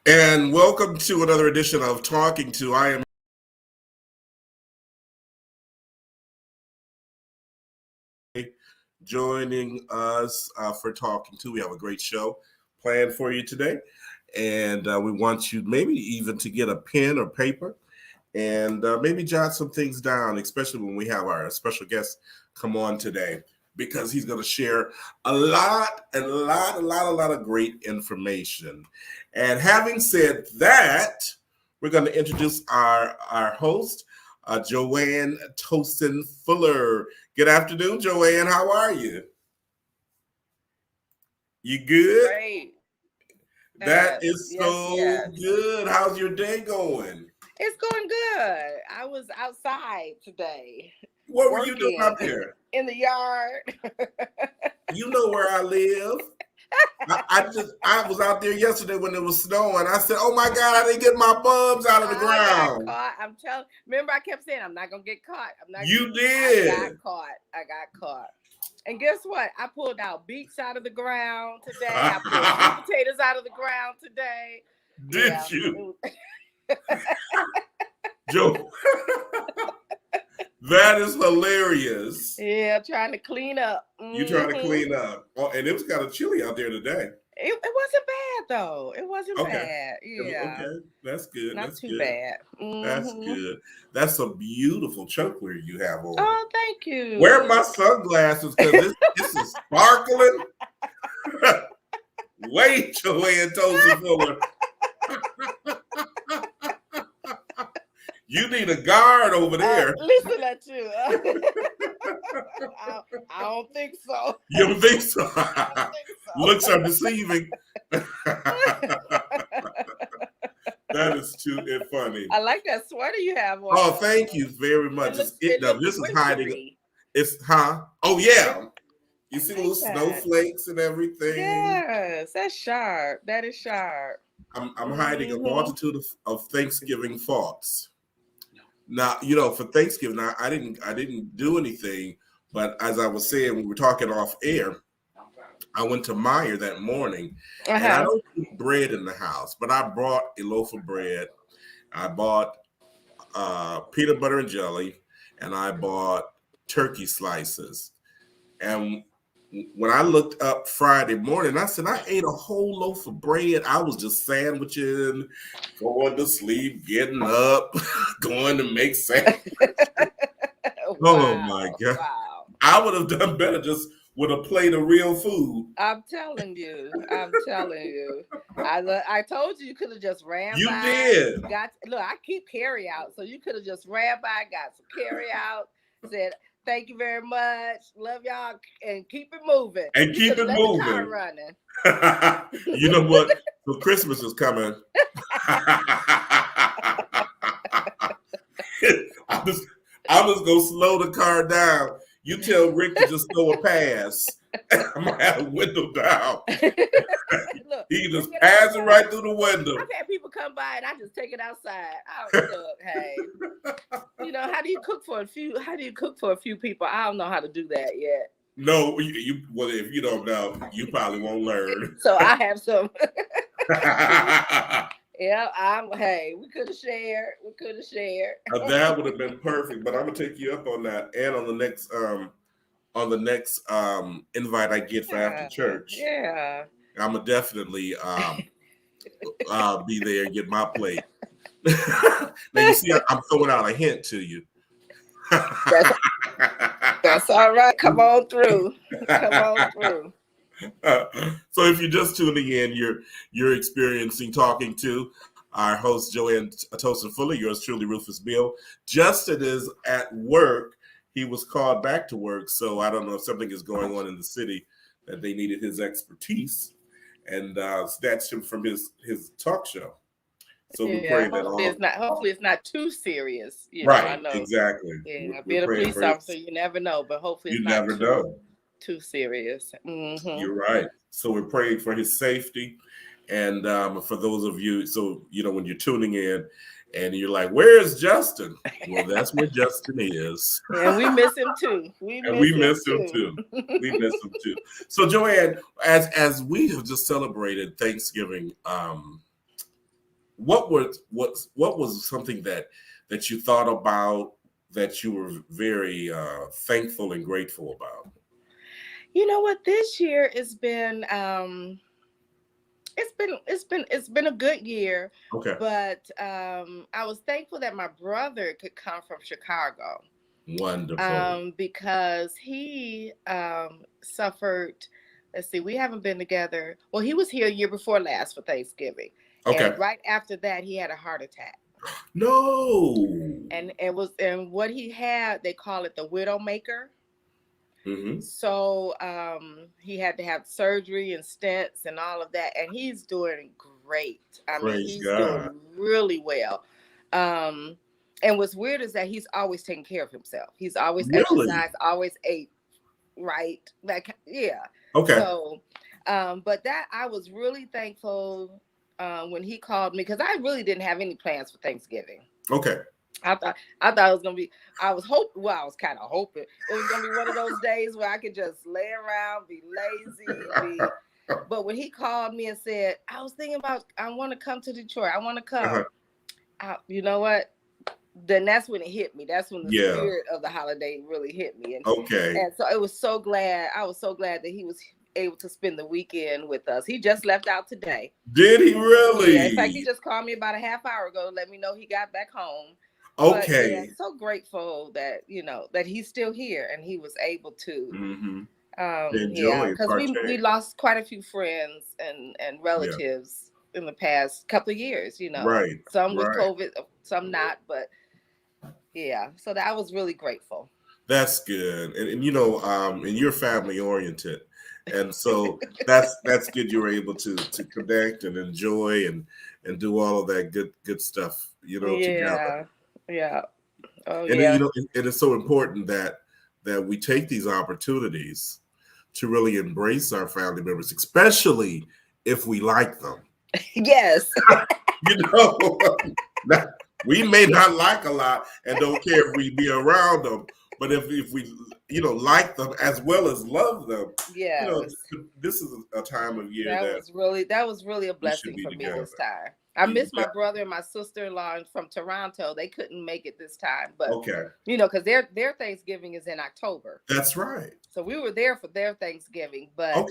And welcome to another edition of Talking To. I am joining us for Talking To. We have a great show planned for you today. And we want you maybe even to get a pen or paper and maybe jot some things down, especially when we have our special guest come on today, because he's going to share a lot of great information. And having said that, we're going to introduce our host, Joanne Tosin Fuller. Good afternoon, Joanne. How are you? You good? Great. That is Yes, so yes. good. How's your day going? It's going good. I was outside today What were you doing working out there? in the yard. You know where I live. I was out there yesterday when it was snowing. I said, "Oh my God, I didn't get my bulbs out of the I got ground." caught. Remember I kept saying I'm not gonna get caught. You I got did. caught. I got caught. And guess what? I pulled out beets out of the ground today. I pulled sweet potatoes out of the ground today. Did Yeah. you, Joe? That is hilarious. Yeah, trying to clean up. You trying to clean up? Oh, and it was kind of chilly out there today. It wasn't bad though. It wasn't Okay. bad. Yeah. Okay, that's good. Not That's too good. bad. That's good. That's a beautiful choker you have on. Oh, thank you. Wear my sunglasses because this is sparkling. Wait, Joanne Tosin Fuller. You need a guard over there. Listen at you. I don't think so. You don't think so? I don't think so. Looks are deceiving. That is too funny. I like that sweater you have on. Oh, thank you very much. This is hiding. It's Oh yeah. You see little snowflakes and everything. Yes, that's sharp. That is sharp. I'm hiding a multitude of Thanksgiving thoughts. Now, for Thanksgiving, I didn't do anything, but as I was saying, we were talking off air. I went to Meijer that morning, and I don't eat bread in the house, but I brought a loaf of bread. I bought peanut butter and jelly, and I bought turkey slices. And when I looked up Friday morning, I said, I ate a whole loaf of bread. I was just sandwiching, going to sleep, getting up, going to make sandwiches. Oh my God. Wow. I would have done better just with a plate of real food. I'm telling you. I told you could have just ran by. You did. Look, I keep carry out, so you could have just ran by, got some carry out, said, thank you very much. Love y'all, and keep it moving. And keep it moving. The car running. You know what? So Christmas is coming. I'm just gonna slow the car down. You tell Rick to just throw a pass. I'm gonna have the window down. Look, he just pass it right through the window. I've had people come by and I just take it outside. Look, hey, how do you cook for a few? How do you cook for a few people? I don't know how to do that yet. No, well, if you don't know, you probably won't learn. So I have some. Yeah, we could have shared. That would have been perfect, but I'm gonna take you up on that, and on the next invite I get for after church. Yeah, I'm gonna definitely be there and get my plate. Now you see, I'm throwing out a hint to you. That's all right. Come on through. So if you're just tuning in, you're experiencing Talking To our host Joanne Tosin Fuller, yours truly Rufus Bill. Justin is at work. He was called back to work, so I don't know if something is going on in the city that they needed his expertise and snatched him from his talk show. So we pray that hopefully it's not too serious. Right, I know. Exactly. Yeah, being a police officer, you never know, but hopefully it's not too serious. Mm-hmm. You're right. So we're praying for his safety. And for those of you, so, when you're tuning in and you're like, where's Justin? Well, that's where Justin is. And we miss him too. We miss him too. So, Joanne, as we have just celebrated Thanksgiving what was something that you thought about that you were very thankful and grateful about? You know what? This year has been it's been a good year. Okay. But I was thankful that my brother could come from Chicago. Wonderful. Because he suffered. Let's see, we haven't been together. Well, he was here a year before last for Thanksgiving, Okay. and right after that, he had a heart attack. No. And what he had, they call it the widowmaker. Mm-hmm. So he had to have surgery and stents and all of that, and he's doing great. He's God. doing really well. And what's weird is that he's always taking care of himself. He's always exercised, always ate right. Yeah. Okay. So, but that I was really thankful when he called me, because I really didn't have any plans for Thanksgiving. Okay. I thought it was gonna be. I was kind of hoping it was gonna be one of those days where I could just lay around, be lazy, But when he called me and said, "I was thinking about, I want to come to Detroit. I want to come," you know what? Then that's when it hit me. That's when the spirit of the holiday really hit me. And so I was so glad that he was able to spend the weekend with us. He just left out today. Did he really? Yeah. In fact, he just called me about a half hour ago to let me know he got back home. Okay. But, yeah, so grateful that that he's still here and he was able to enjoy. Because we lost quite a few friends and relatives in the past couple of years. Right. Some with COVID, some not, but yeah. So that I was really grateful. That's good, and and you're family oriented, and so that's good. You were able to connect and enjoy and do all of that good stuff. Together. Yeah. Oh, and yeah. It is so important that we take these opportunities to really embrace our family members, especially if we like them. Yes. We may not like a lot and don't care if we be around them, but if we like them as well as love them, this is a time of year that was really a blessing for me this time. I miss my brother and my sister-in-law from Toronto. They couldn't make it this time, but because their Thanksgiving is in October. That's right. So we were there for their Thanksgiving, but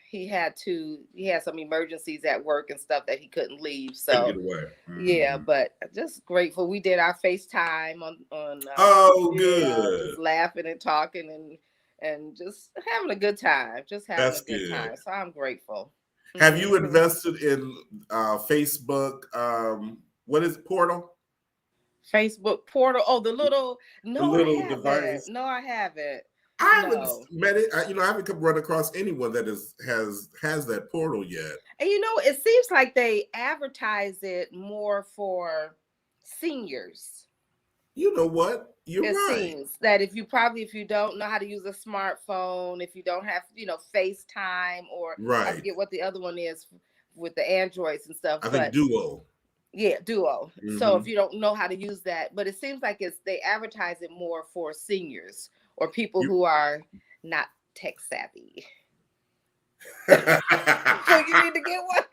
he had some emergencies at work and stuff that he couldn't leave. So get away. Yeah, but just grateful. We did our FaceTime on good. Just laughing and talking and just having a good time. That's good time. So I'm grateful. Have you invested in Facebook? What is it, portal? Facebook portal. Oh, the little device. No, I haven't. I haven't met it. I haven't run across anyone that has that portal yet. And it seems like they advertise it more for seniors. You know what? It seems that if you don't know how to use a smartphone, if you don't have, FaceTime or I forget what the other one is with the Androids and stuff. I think Duo. Yeah, Duo. Mm-hmm. So if you don't know how to use that, but it seems like they advertise it more for seniors or people who are not tech savvy. So you need to get one.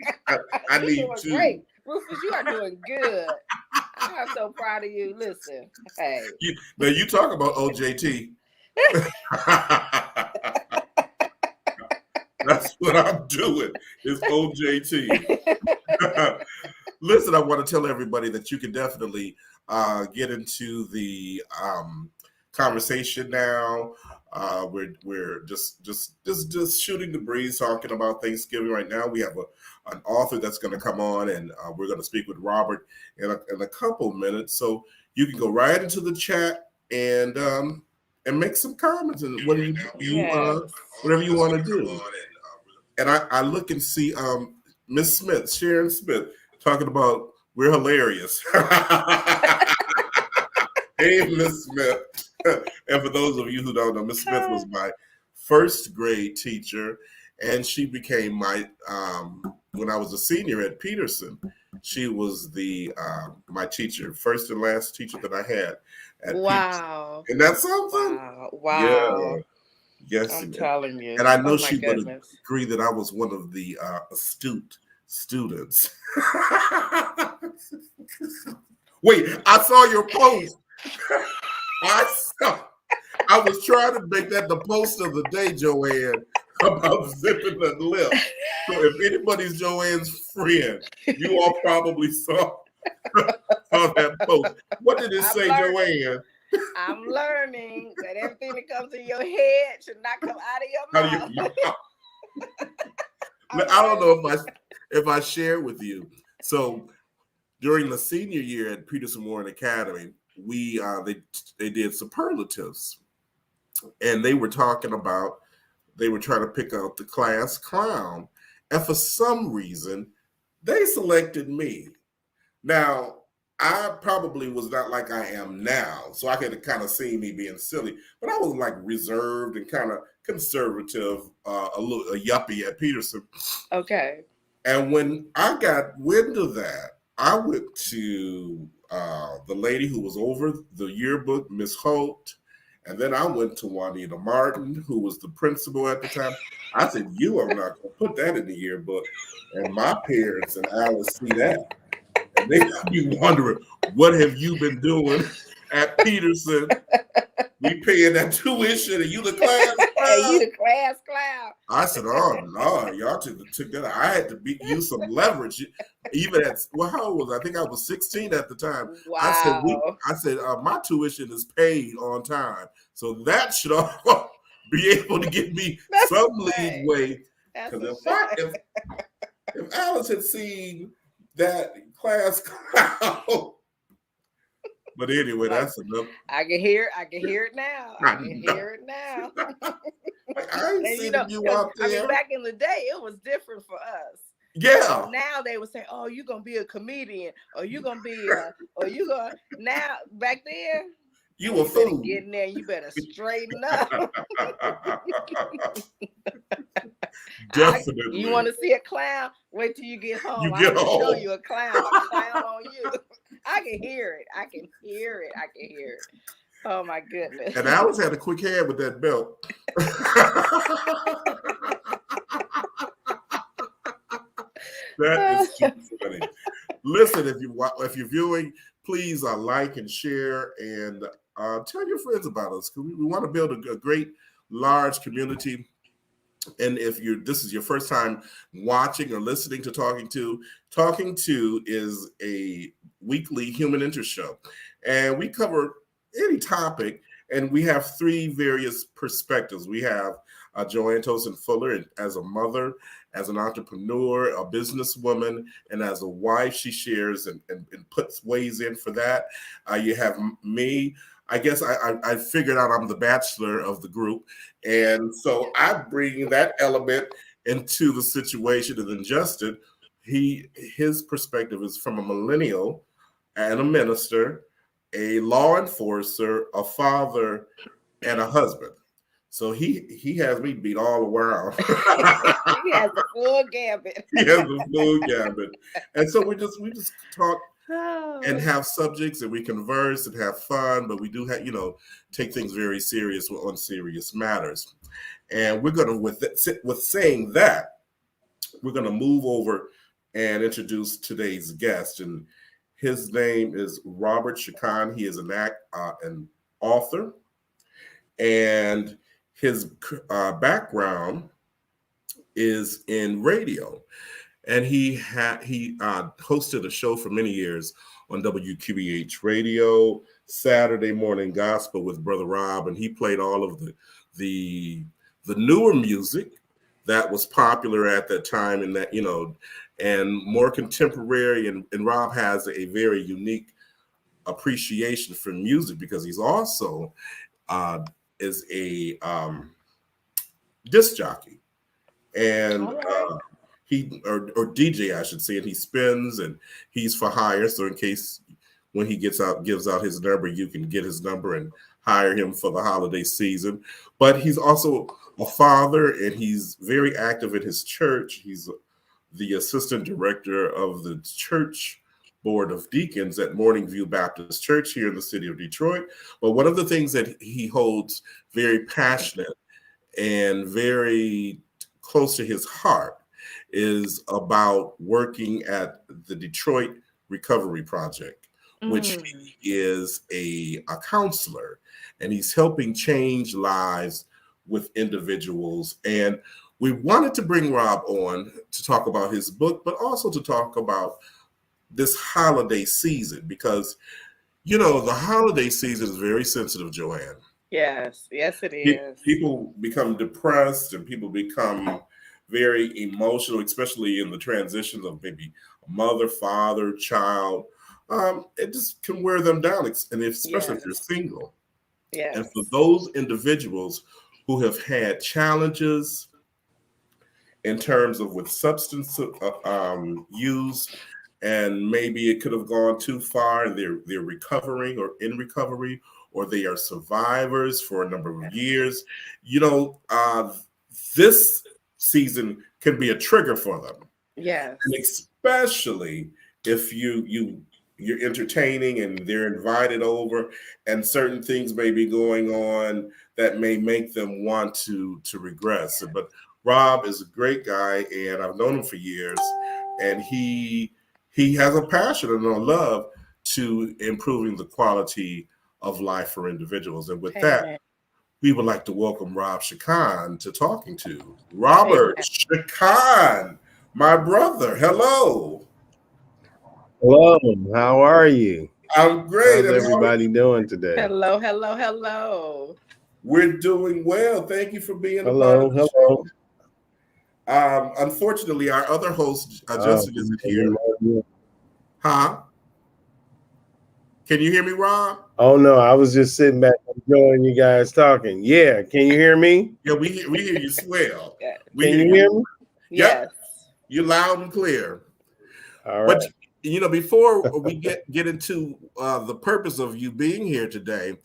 I need to. Great. Rufus, you are doing good. I'm so proud of you. Listen, hey. You talk about OJT. That's what I'm doing. Is OJT. Listen, I want to tell everybody that you can definitely get into the conversation now. We're just shooting the breeze, talking about Thanksgiving right now. We have an author that's going to come on, and we're going to speak with Robert in a couple minutes. So you can go right into the chat and make some comments and whatever you want to do. And I look and see Miss Smith, Sharon Smith, talking about we're hilarious. Hey, Miss Smith. And for those of you who don't know, Miss Smith was my first grade teacher, and she became my when I was a senior at Peterson. She was my teacher, first and last teacher that I had at Peterson. And that's something. Wow. Yeah. Yes, I'm telling you. And I know she would agree that I was one of the astute students. Wait, I saw your post. I was trying to make that the post of the day, Joanne, about zipping the lip. So if anybody's Joanne's friend, you all probably saw that post. What did it say, Joanne? I'm learning that everything that comes in your head should not come out of your mouth. I don't know if I share with you. So during the senior year at Peterson Warren Academy, they did superlatives, and they were trying to pick out the class clown, and for some reason, they selected me. Now, I probably was not like I am now, so I could kind of see me being silly, but I was like reserved and kind of conservative, a yuppie at Peterson. Okay. And when I got wind of that, I went to the lady who was over the yearbook, Miss Holt, and then I went to Juanita Martin, who was the principal at the time. I said, "You are not going to put that in the yearbook." And my parents and Alice see that. And they got me wondering, what have you been doing at Peterson? We paying that tuition, and you the class clown. And you the class clown. I said, "Oh no, y'all took that." I had to use some leverage. Even how old was I? think I was 16 at the time. Wow. I said, my tuition is paid on time, so that should all be able to give me some leeway. Because if Alice had seen that class clown. But anyway, that's enough. I can hear it now. I can hear it now. I ain't seen you out there. I mean, back in the day, it was different for us. Yeah. So now they would say, "Oh, you're gonna be a comedian, or you're gonna be, Now, back then, you were fool. Get in there. You better straighten up. Definitely. You want to see a clown? Wait till you get home. I can show you a clown. A clown on you. I can hear it. I can hear it. Oh my goodness. And Alice had a quick hand with that belt. That is too funny. Listen, if you're viewing, please like and share and tell your friends about us. We want to build a great, large community. And if this is your first time watching or listening to Talking To is a weekly human interest show, and we cover any topic, and we have three various perspectives. We have Joanne Tosin Fuller as a mother, as an entrepreneur, a businesswoman, and as a wife. She shares and puts ways in for that. You have me. I guess I figured out I'm the bachelor of the group. And so I bring that element into the situation. And then Justin, his perspective is from a millennial and a minister, a law enforcer, a father, and a husband. So he has me beat all around. He has the full gambit. And so we just talk and have subjects, and we converse and have fun, but we do have, take things very serious on serious matters. And we're going to, with saying that, we're going to move over and introduce today's guest. And his name is Robert Shakhan. He is an author, and his background is in radio. And he hosted a show for many years on WQBH radio, Saturday Morning Gospel with Brother Rob, and he played all of the newer music that was popular at that time, and that and more contemporary. And Rob has a very unique appreciation for music because he's also is a disc jockey, and he or DJ, I should say, and he spins, and he's for hire. So in case when he gives out his number, you can get his number and hire him for the holiday season. But he's also a father, and he's very active in his church. He's the assistant director of the church board of deacons at Morning View Baptist Church here in the city of Detroit. But one of the things that he holds very passionate and very close to his heart is about working at the Detroit Recovery Project, which he is a counselor, and he's helping change lives with individuals. And we wanted to bring Rob on to talk about his book, but also to talk about this holiday season, because, the holiday season is very sensitive, Joanne. Yes, it is. People become depressed and people become very emotional, especially in the transitions of maybe mother, father, child. It just can wear them down, and especially if you're single. Yes. And for those individuals who have had challenges in terms of with substance use, and maybe it could have gone too far, and they're recovering or in recovery, or they are survivors for a number of years. This season can be a trigger for them. Yes. And especially if you're entertaining and they're invited over, and certain things may be going on that may make them want to regress. But Rob is a great guy, and I've known him for years, and he has a passion and a love to improving the quality of life for individuals. And with that, we would like to welcome Rob Shakhan to Talking To. Robert Shakhan, my brother, hello. Hello, how are you? I'm great. How's everybody doing today? Hello. We're doing well. Thank you for being a part Hello, of the hello. show. Unfortunately, our other host, Justin, isn't here. Huh? Can you hear me, Rob? Oh, no, I was just sitting back enjoying you guys talking. Yeah, can you hear me? Yeah, we hear you swell. Can you hear me? Yep. You're loud and clear. All right. But, before we get into the purpose of you being here today,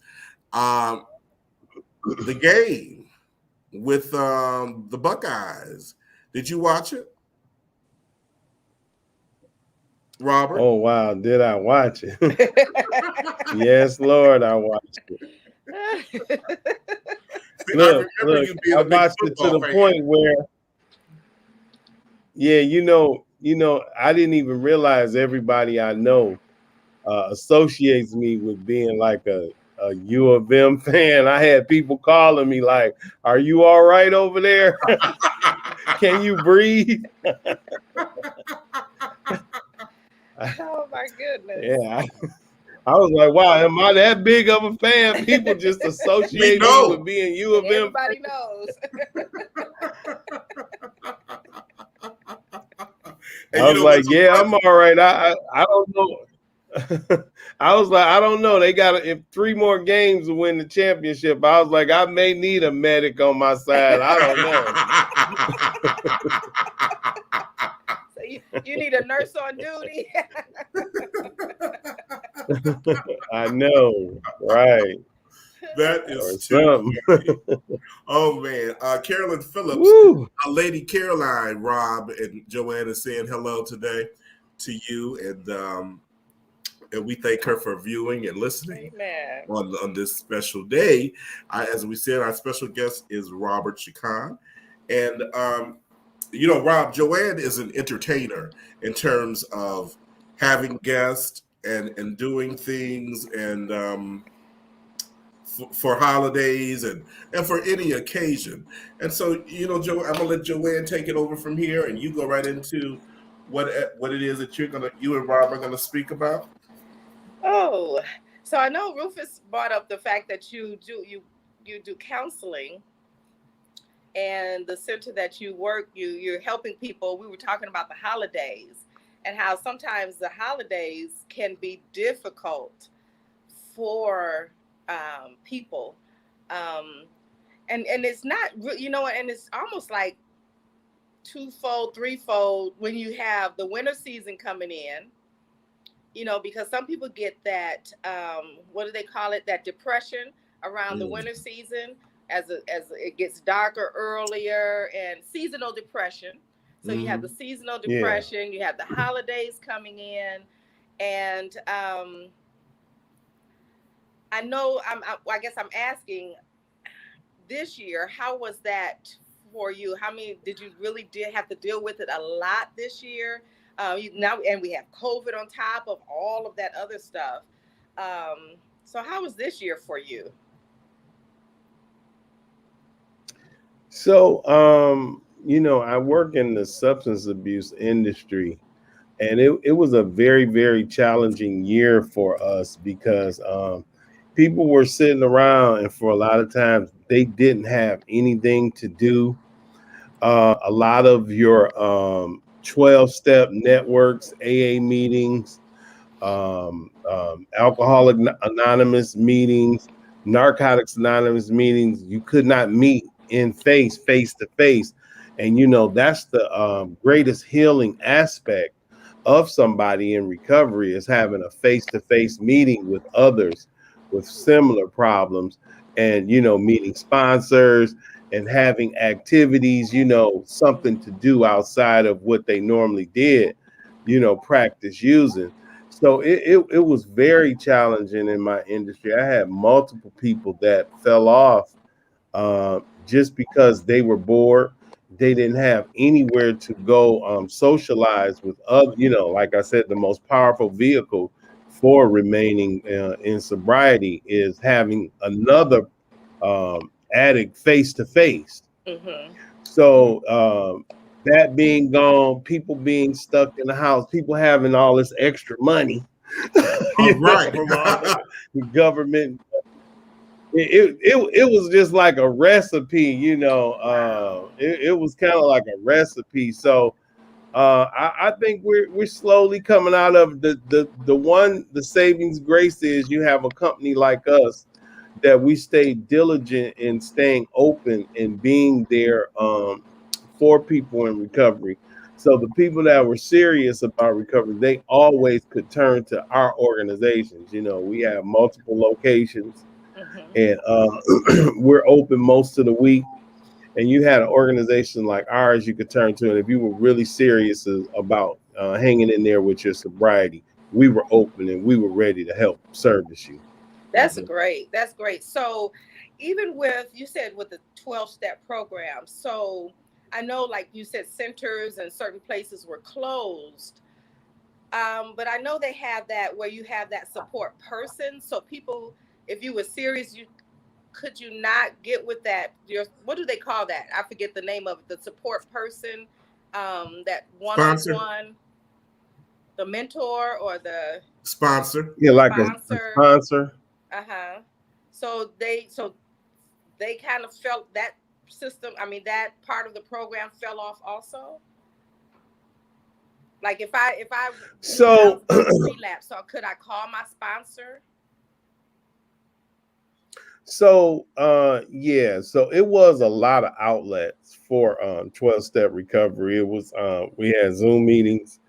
the game with the Buckeyes, did you watch it, Robert? Oh, wow. Did I watch it? Yes, Lord, I watched it. Look, I watched it to the point where, I didn't even realize everybody I know associates me with being like a U of M fan. I had people calling me like, "Are you all right over there? Can you breathe?" Oh my goodness. Yeah. I was like, wow, am I that big of a fan? People just associate me with being U of M. Everybody knows. I was like, yeah, I'm all right. I don't know. I was like, I don't know. They got 3 more games to win the championship. I was like, I may need a medic on my side. I don't know. So you need a nurse on duty. I know, right? That is too. Oh man, Carolyn Phillips, Lady Caroline, Rob, and Joanna saying hello today to you, and we thank her for viewing and listening on this special day. As we said, our special guest is Robert Shakhan, and Rob, Joanne is an entertainer in terms of having guests and doing things and. For holidays and for any occasion. And so, Joe, I'm gonna let Joanne take it over from here, and you go right into what it is that you and Rob are gonna speak about. Oh, so I know Rufus brought up the fact that you do counseling, and the center that you work, you're helping people. We were talking about the holidays and how sometimes the holidays can be difficult for people, and it's not, and it's almost like twofold, threefold when you have the winter season coming in. Because some people get that what do they call it? That depression around the winter season as it gets darker earlier, and seasonal depression. So you have the seasonal depression, you have the holidays coming in, and I guess I'm asking this year, how was that for you? How many did you really have to deal with it a lot this year? Now, and we have COVID on top of all of that other stuff. So how was this year for you? So, I work in the substance abuse industry, and it was a very, very challenging year for us because people were sitting around, and for a lot of times they didn't have anything to do. A lot of your 12-step networks, AA meetings, Alcoholic Anonymous meetings, Narcotics Anonymous meetings, you could not meet face to face. And, that's the greatest healing aspect of somebody in recovery, is having a face-to-face meeting with others with similar problems, and, meeting sponsors and having activities, something to do outside of what they normally did, practice using. So it was very challenging in my industry. I had multiple people that fell off just because they were bored. They didn't have anywhere to go socialize with other, like I said, the most powerful vehicle for remaining in sobriety is having another addict face to face. So that being gone, people being stuck in the house, people having all this extra money Right. from all the government. It was just like a recipe, it was kind of like a recipe. So I think we're slowly coming out of the savings grace is you have a company like us that we stay diligent in staying open and being there for people in recovery. So the people that were serious about recovery, they always could turn to our organizations. We have multiple locations, and we're open most of the week. And you had an organization like ours you could turn to, and if you were really serious about hanging in there with your sobriety, we were open and we were ready to help service you. That's great. That's great. So even with, you said with the 12-step program, so I know, like you said, centers and certain places were closed. But I know they have that where you have that support person. So people, if you were serious, could you not get with that? What do they call that? I forget the name of it. The support person, that one-on-one, the mentor or the sponsor. Yeah, like a sponsor. So they kind of felt that system. I mean, that part of the program fell off also. Like if I relapse, so could I call my sponsor? So so it was a lot of outlets for 12-step recovery. It was we had Zoom meetings.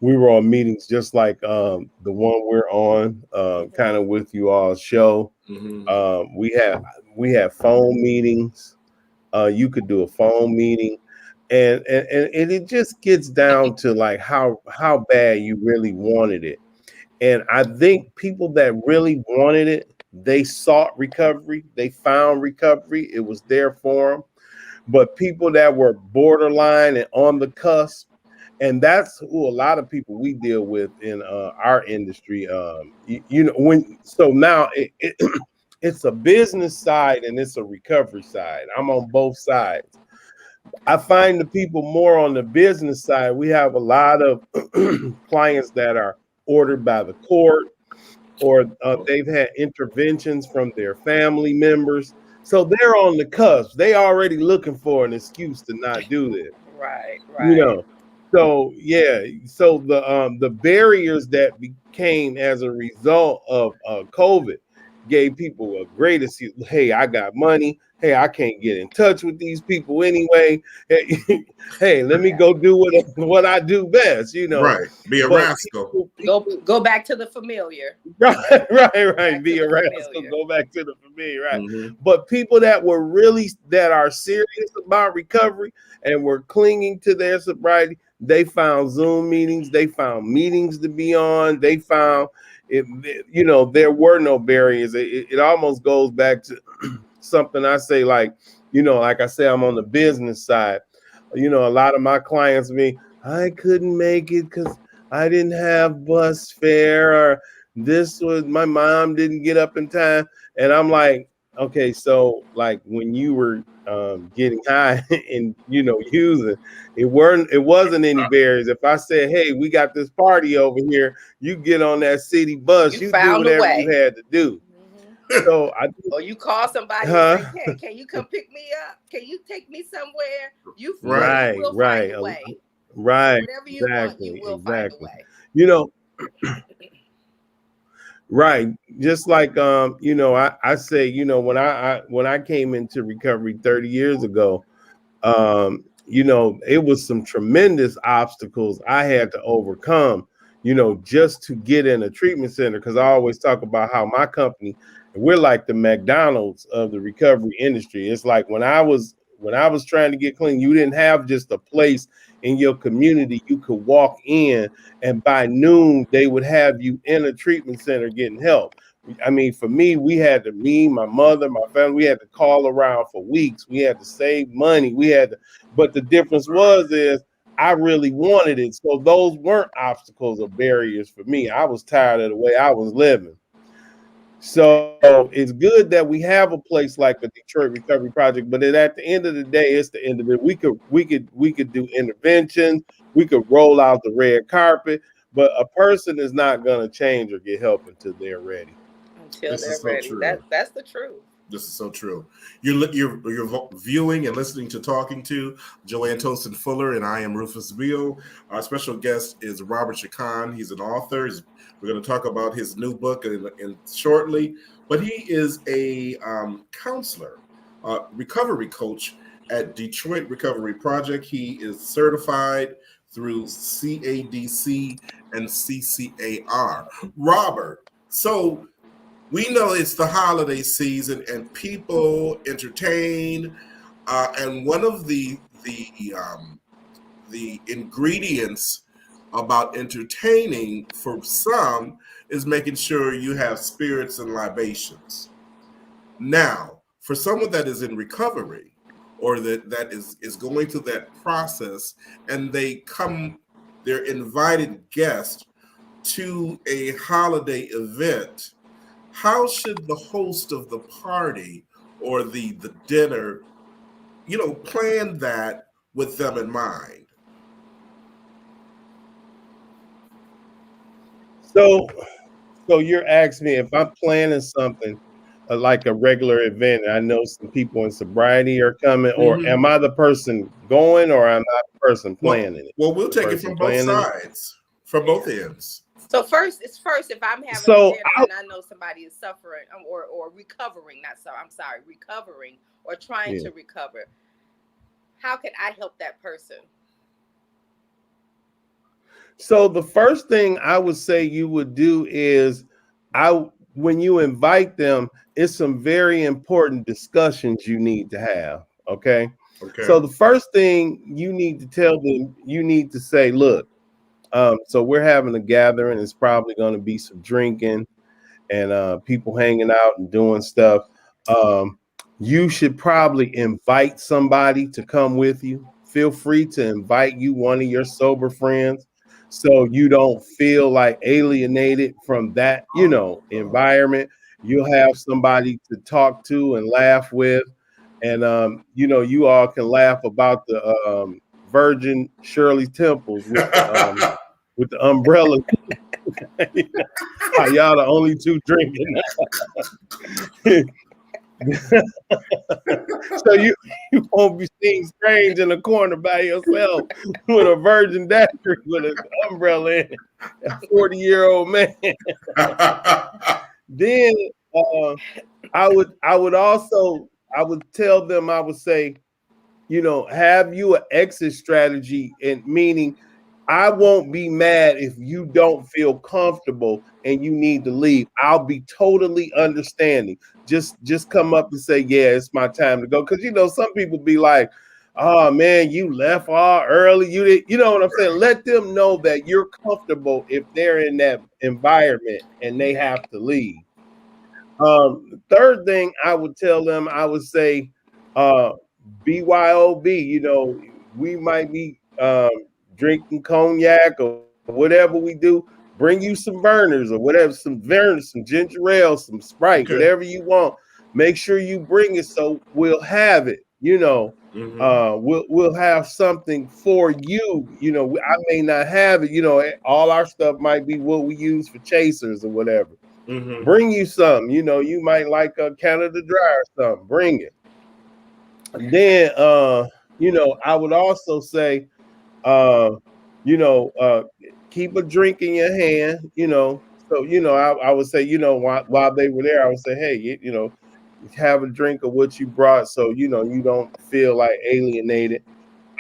We were on meetings just like the one we're on, kind of with you all's show. We have phone meetings. You could do a phone meeting, and it just gets down to like how bad you really wanted it. And I think people that really wanted it, they sought recovery. They found recovery. It was there for them. But people that were borderline and on the cusp, and that's who a lot of people we deal with in our industry. Now it's a business side and it's a recovery side. I'm on both sides. I find the people more on the business side. We have a lot of clients that are ordered by the court, or they've had interventions from their family members. So they're on the cusp. They already looking for an excuse to not do this. Right. So so the barriers that became as a result of COVID gave people a great excuse. Hey, I got money. Hey, I can't get in touch with these people anyway. Hey, let me go do what I do best. Right. Be a rascal. Go back to the familiar. Right. Be a rascal. Go back to the familiar. Right. But people that are serious about recovery and were clinging to their sobriety, they found Zoom meetings. They found meetings to be on. They found it. There were no barriers. It almost goes back to something I say, like like I say, I'm on the business side. A lot of my clients me, I couldn't make it because I didn't have bus fare, or this was my mom didn't get up in time. And I'm like, okay, so like when you were getting high and using, it wasn't any barriers. If I said, hey, we got this party over here, you get on that city bus, you do whatever you had to do. So or you call somebody and say, hey, can you come pick me up? Can you take me somewhere? You will find a way. Right. Whatever you want, you will find a way. Right. Just like I say, when I came into recovery 30 years ago, it was some tremendous obstacles I had to overcome, just to get in a treatment center. Because I always talk about how my company, we're like the McDonald's of the recovery industry. It's like when I was trying to get clean, you didn't have just a place in your community you could walk in, and by noon they would have you in a treatment center getting help. I mean, for me, my mother, my family, we had to call around for weeks. We had to save money. But the difference is I really wanted it. So those weren't obstacles or barriers for me. I was tired of the way I was living. So it's good that we have a place like the Detroit Recovery Project, but at the end of the day, it's the end of it. We could do interventions, we could roll out the red carpet, but a person is not going to change or get help until they're ready. That's the truth. This is so true. You're viewing and listening to Talking to Joanne Tosin Fuller, and I am Rufus Beal. Our special guest is Robert Shakhan. He's an author. We're going to talk about his new book in shortly, but he is a counselor, recovery coach at Detroit Recovery Project. He is certified through CADC and CCAR. Robert, so we know it's the holiday season and people entertain, and one of the ingredients about entertaining for some is making sure you have spirits and libations. Now, for someone that is in recovery or that is going through that process, and they're invited guests to a holiday event, how should the host of the party or the dinner, plan that with them in mind? So you're asking me if I'm planning something like a regular event, and I know some people in sobriety are coming, or am I the person going, or am I the person planning it? Well, we'll take it from both sides, from both ends. So first, if I'm having a dinner and I know somebody is suffering or recovering, recovering or trying to recover, how can I help that person? So the first thing I would say you would do is, when you invite them, it's some very important discussions you need to have. Okay. So the first thing you need to tell them, you need to say, look, so we're having a gathering. It's probably going to be some drinking and people hanging out and doing stuff. You should probably invite somebody to come with you. Feel free to invite one of your sober friends, so you don't feel like alienated from that, environment. You'll have somebody to talk to and laugh with. And, you all can laugh about the Virgin Shirley Temples with the umbrella. Y'all the only two drinking. So you won't be seen strange in the corner by yourself with a virgin daiquiri with an umbrella in it, a 40-year-old man. Then I would tell them, I would say, have you an exit strategy, and meaning I won't be mad if you don't feel comfortable and you need to leave. I'll be totally understanding. Just come up and say, yeah, it's my time to go. Because, some people be like, oh, man, you left all early. You know what I'm saying? Let them know that you're comfortable if they're in that environment and they have to leave. Third thing I would tell them, I would say, uh BYOB, you know, we might be drinking cognac or whatever we do. Bring you some burners or whatever, some burners, some ginger ale, some Sprite, Okay. whatever you want. Make sure you bring it so we'll have it. You know, we'll have something for you. You know, I may not have it. You know, all our stuff might be what we use for chasers or whatever. Bring you something. You know, you might like a Canada Dry or something. Bring it. And then, you know, I would also say, uh, you know, keep a drink in your hand. You know, so you know, I would say, you know, while they were there, I would say, hey, you know, have a drink of what you brought, so you know you don't feel like alienated.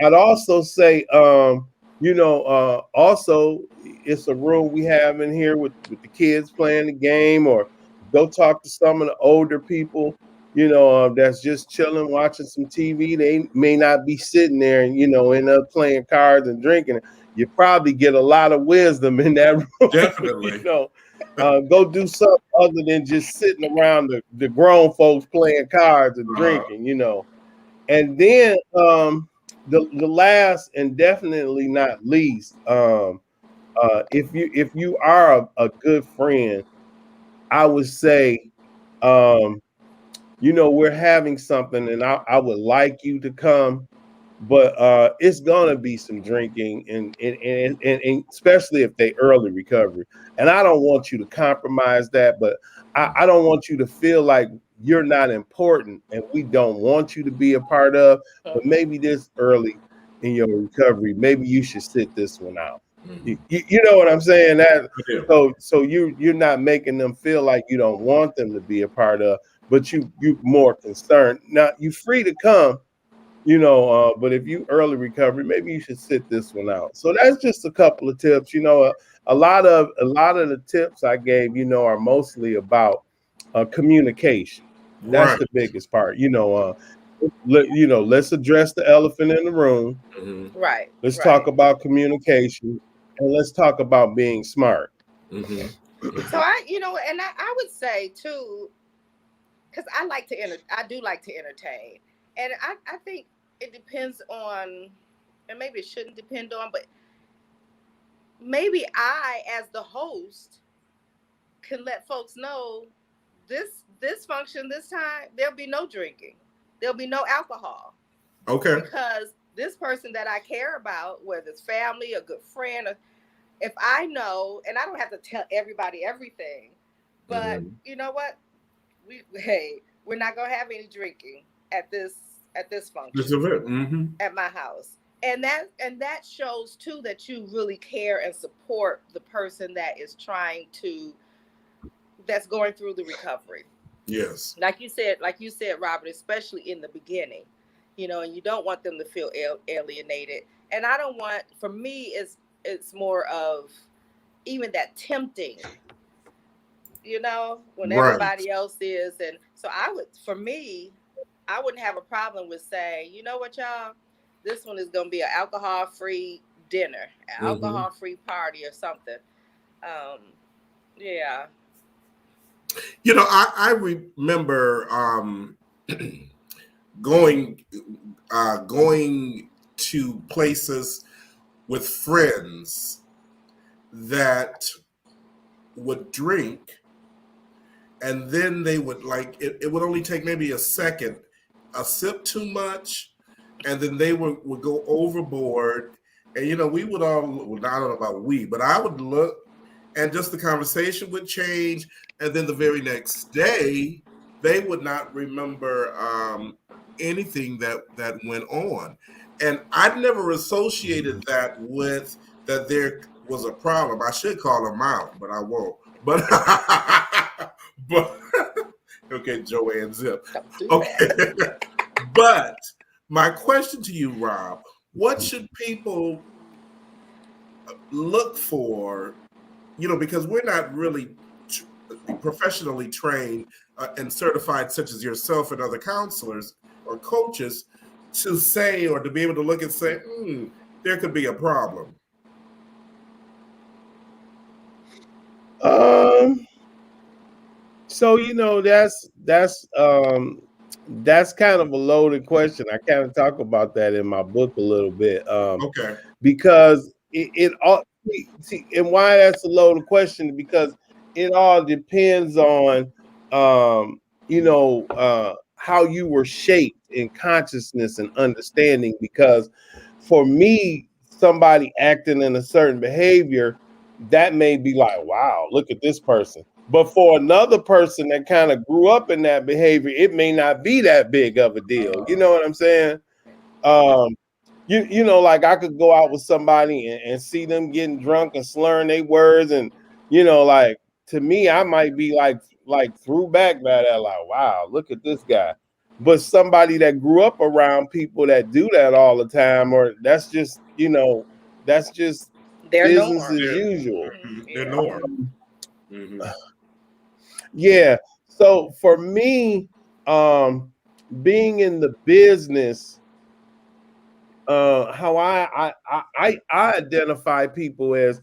I'd also say, you know, also it's a room we have in here with the kids playing the game, or go talk to some of the older people, you know, that's just chilling, watching some TV. They may not be sitting there and, you know, end up playing cards and drinking. You probably get a lot of wisdom in that room, you Definitely. know. Go do something other than just sitting around the grown folks playing cards and drinking, you know. And then the last and definitely not least, if you are a good friend, I would say, um, you know, we're having something, and I would like you to come, but it's gonna be some drinking, and especially if they early recovery. And I don't want you to compromise that, but I don't want you to feel like you're not important and we don't want you to be a part of. But maybe this early in your recovery, maybe you should sit this one out. You know what I'm saying? That so you're not making them feel like you don't want them to be a part of, but you more concerned. Now you're free to come, you know, but if you early recovery, maybe you should sit this one out. So that's just a couple of tips. You know, a lot of the tips I gave, you know, are mostly about communication. That's Right. the biggest part. You know, you know, let's address the elephant in the room. Right, Let's talk right. about communication, and let's talk about being smart. So I, you know, and I would say too, because I do like to entertain, and I think it depends on, and maybe it shouldn't depend on, but maybe I, as the host, can let folks know this function this time there'll be no drinking, there'll be no alcohol, Okay. because this person that I care about, whether it's family, a good friend, or if I know, and I don't have to tell everybody everything, but you know what, we're not gonna have any drinking at this This function is it. at my house. And that shows too that you really care and support the person that is trying to that's going through the recovery. Yes. Like you said, Robert, especially in the beginning, and you don't want them to feel alienated. And I don't want, for me, it's more of even that tempting, when Right. everybody else is. And so for me, I wouldn't have a problem with saying, you know what, y'all, this one is going to be an alcohol free dinner, an hmm alcohol free party or something. Um, yeah. You know, I remember going going to places with friends that would drink, and then they would like it would only take maybe a second, a sip too much, and then they would go overboard. And we would all, well, I don't know about we, but I would look, and just the conversation would change. And then the very next day they would not remember anything that went on. And I'd never associated that with that there was a problem. I should call them out, but I won't. But but okay, Joanne Zip. Don't do Okay. that. But my question to you, Rob, what should people look for? Because we're not really professionally trained and certified, such as yourself and other counselors or coaches, to say, or to be able to look and say, there could be a problem. Um, so that's That's kind of a loaded question. I kind of talk about that in my book a little bit. Okay. Because it all see, and why that's a loaded question, because it all depends on how you were shaped in consciousness and understanding. Because for me, somebody acting in a certain behavior, that may be like, wow, look at this person. But for another person that kind of grew up in that behavior, it may not be that big of a deal. You know what I'm saying? Um, like I could go out with somebody and see them getting drunk and slurring their words, and like, to me, I might be like threw back by that, like, wow, look at this guy. But somebody that grew up around people that do that all the time, or that's just Their business norm. as usual. Their norm. Mm-hmm. Yeah. So for me, being in the business, how I identify people as,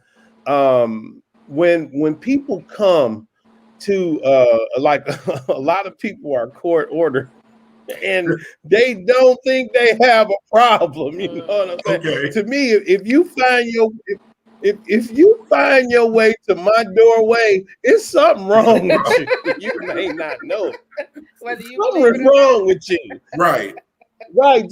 when people come to like a lot of people are court ordered and they don't think they have a problem. You know what I'm saying? Okay. To me, if you find if you find your way to my doorway, it's something wrong with you. You may not know it. Whether you Something believe is it or wrong not. with you. Right. Right.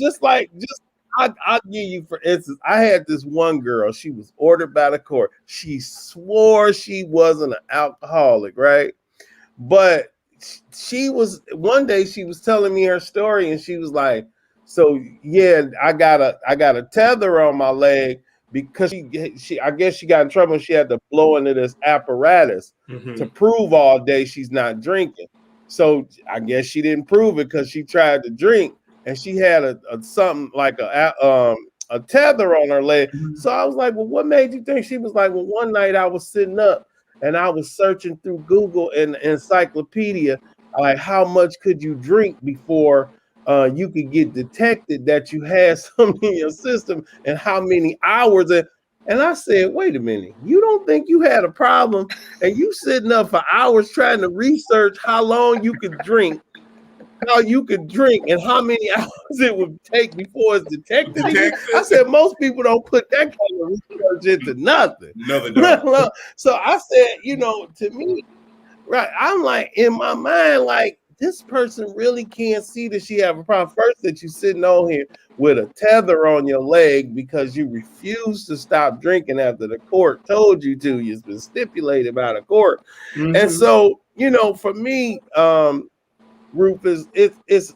I'll give you, for instance, I had this one girl, she was ordered by the court. She swore she wasn't an alcoholic, right? But she was, one day she was telling me her story and she was like, so yeah, I got a tether on my leg because she I guess she got in trouble and she had to blow into this apparatus to prove all day she's not drinking. So I guess she didn't prove it because she tried to drink and she had a something like a tether on her leg. So I was like, well, what made you think? She was like, well, one night I was sitting up and I was searching through Google and encyclopedia, like how much could you drink before you could get detected that you had something in your system, and how many hours. And I said, wait a minute, you don't think you had a problem? And you sitting up for hours trying to research how long you could drink, and how many hours it would take before it's detected in you. I said, most people don't put that kind of research into nothing. No, they don't. So I said, to me, right, I'm like, in my mind, like, this person really can't see that she have a problem. First, that you sitting on here with a tether on your leg because you refuse to stop drinking after the court told you to. You've been stipulated by the court. And so, for me, Rufus, it's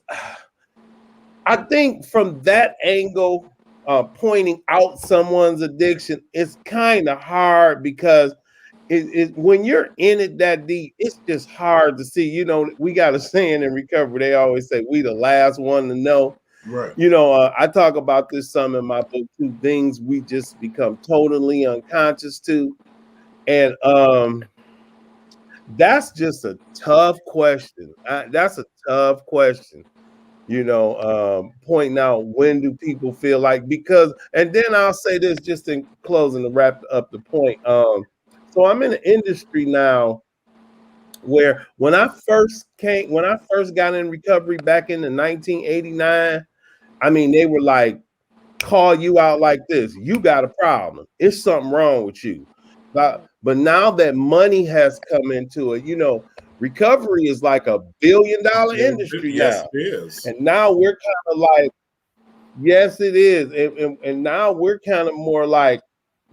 I think from that angle, pointing out someone's addiction, it's kind of hard because when you're in it that deep, it's just hard to see. We got a saying in recovery, they always say we the last one to know. Right. I talk about this some in my book too, things we just become totally unconscious to. And that's just a tough question. That's a tough question. Pointing out, when do people feel like, because, and then I'll say this just in closing to wrap up the point. So I'm in an industry now where when I first got in recovery back in the 1989, I mean, they were like, call you out like this. You got a problem. It's something wrong with you. But now that money has come into it, recovery is like $1 billion industry now. Yes, it is. And now we're kind of like, yes, it is. And now we're kind of more like,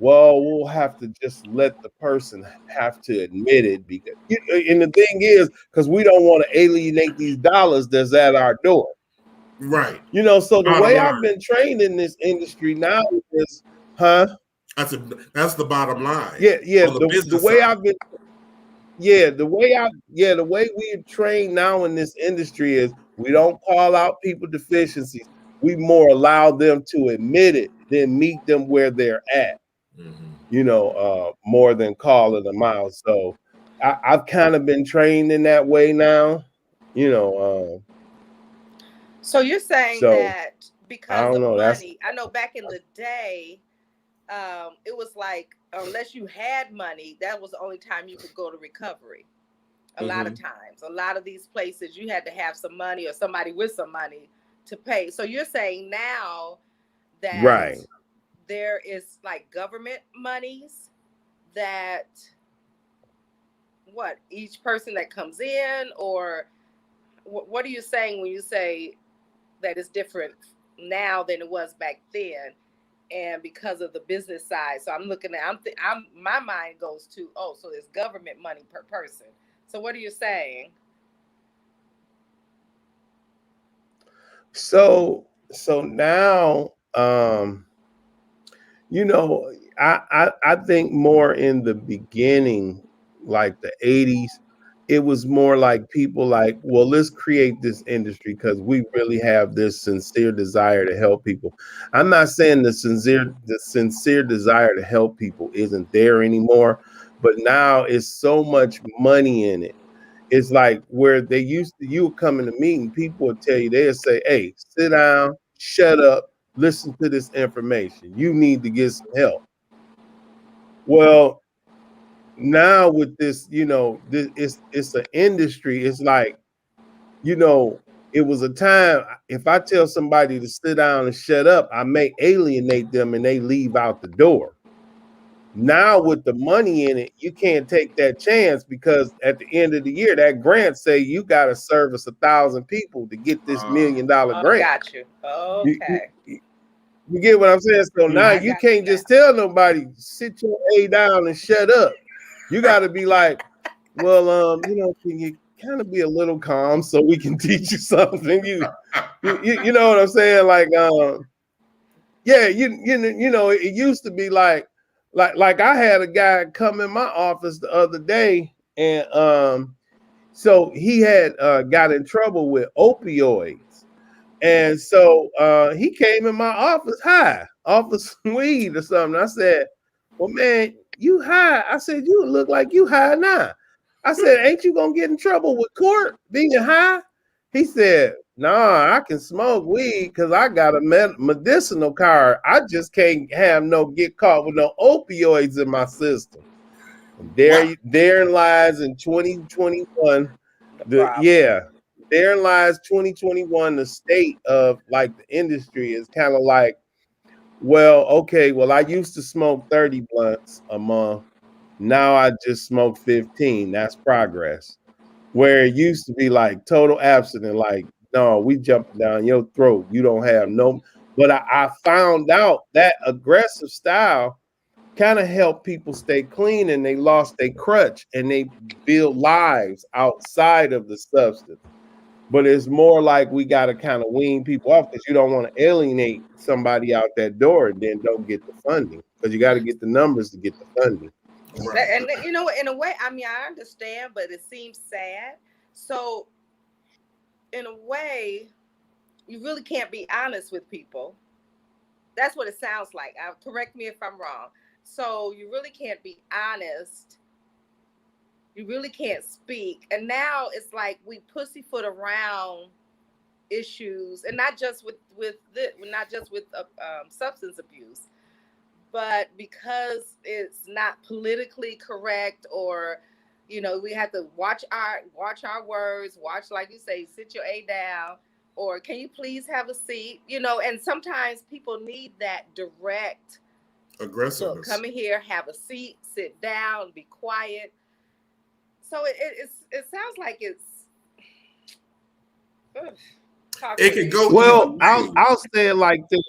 well, we'll have to just let the person have to admit it, because, and the thing is, because we don't want to alienate these dollars that's at our door. Right. So the way I've been trained in this industry now is, That's the bottom line. Yeah. The way I've been, the way we're trained now in this industry is we don't call out people deficiencies. We more allow them to admit it than meet them where they're at. More than calling them out. So I've kind of been trained in that way now. So you're saying that because of money, I know back in the day, it was like, unless you had money, that was the only time you could go to recovery. A lot of times, a lot of these places, you had to have some money or somebody with some money to pay. So you're saying now that Right. there is like government monies that what each person that comes in, or what are you saying when you say that it's different now than it was back then, and because of the business side? So I'm looking at, I'm my mind goes to, oh, so there's government money per person. So what are you saying? So now, you know, I think more in the beginning, like the 80s, it was more like people like, well, let's create this industry because we really have this sincere desire to help people. I'm not saying the sincere desire to help people isn't there anymore, but now it's so much money in it. It's like where they used to, you would come in a meeting, people would tell you, they'd say, hey, sit down, shut up, listen to this information. You need to get some help. Well, now with this, you know, it's an industry. It's like, you know, it was a time, if I tell somebody to sit down and shut up, I may alienate them and they leave out the door. Now with the money in it, you can't take that chance because at the end of the year, that grant say you got to service 1,000 people to get this $1 million grant. Got you. Okay. You get what I'm saying? So now you can't just tell nobody sit your A down and shut up. You got to be like, well, you know, can you kind of be a little calm so we can teach you something? You know what I'm saying? Like, yeah, you know, it used to be like I had a guy come in my office the other day, and so he had got in trouble with opioids. And so he came in my office high off of some weed or something. I said, well, man, you high. I said, you look like you high now. I said, ain't you going to get in trouble with court being high? He said, nah, I can smoke weed because I got a medicinal card. I just can't get caught with no opioids in my system. And therein lies in 2021. Therein lies 2021, the state of like the industry is kind of like, well, okay, well, I used to smoke 30 blunts a month. Now I just smoke 15. That's progress. Where it used to be like total abstinence, like, no, we jumping down your throat. You don't have no. But I found out that aggressive style kind of helped people stay clean, and they lost their crutch and they build lives outside of the substance. But it's more like we got to kind of wean people off because you don't want to alienate somebody out that door and then don't get the funding, because you got to get the numbers to get the funding. Right. And you know, in a way, I mean, I understand, but it seems sad. So in a way, you really can't be honest with people. That's what it sounds like. Correct me if I'm wrong. So you really can't be honest. You really can't speak. And now it's like we pussyfoot around issues, and not just with substance abuse, but because it's not politically correct, or you know, we have to watch our words, watch, like you say, sit your A down, or can you please have a seat, you know. And sometimes people need that direct aggressiveness. Look, come in here, have a seat, sit down, be quiet. So it sounds like it's it can go. Well, I'll say it like this.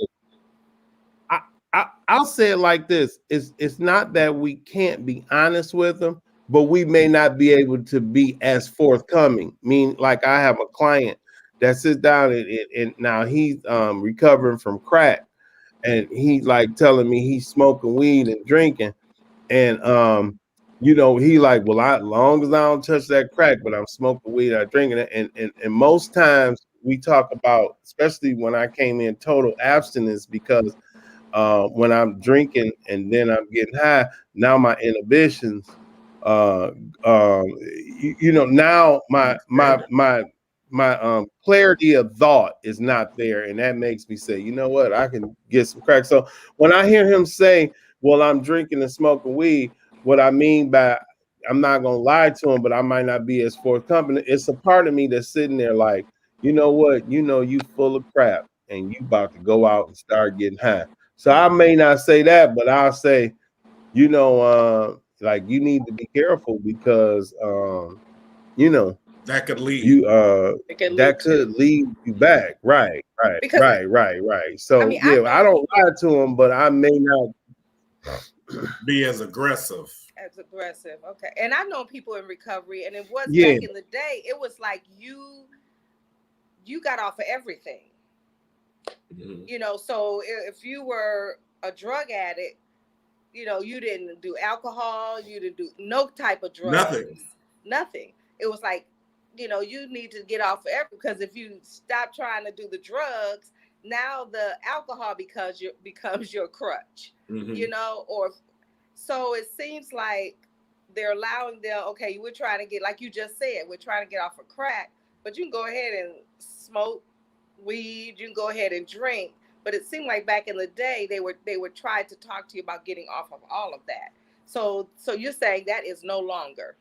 I'll say it like this. It's not that we can't be honest with them, but we may not be able to be as forthcoming. I mean, like I have a client that sits down and now he's recovering from crack, and he's like telling me he's smoking weed and drinking, and you know, he like, well, as long as I don't touch that crack, but I'm smoking weed, I'm drinking it, and most times we talk about, especially when I came in total abstinence, because when I'm drinking and then I'm getting high, now my inhibitions, you know, now my clarity of thought is not there, and that makes me say, you know what, I can get some crack. So when I hear him say, well, I'm drinking and smoking weed, what I mean by I'm not gonna lie to him, but I might not be as forthcoming. It's a part of me that's sitting there like, you know what, you full of crap and you about to go out and start getting high. So I may not say that, but I'll say, like you need to be careful because that could lead you It can lead that could to lead you back. Right, right, because right. So I mean I yeah, I know don't people lie to him, but I may not. be as aggressive. as aggressive. Okay. And I know people in recovery, and it was Yeah, back in the day, it was like you got off of everything. Mhm. So if you were a drug addict, you didn't do alcohol, you didn't do no type of Nothing. drugs, nothing. It was like, you need to get off of everything because if you stop trying to do the drugs, now the alcohol becomes your crutch, Mhm. or so it seems like they're allowing them, okay, we're trying to get, like you just said, we're trying to get off of crack, but you can go ahead and smoke weed, you can go ahead and drink. But it seemed like back in the day they were trying to talk to you about getting off of all of that. So you're saying that is no longer.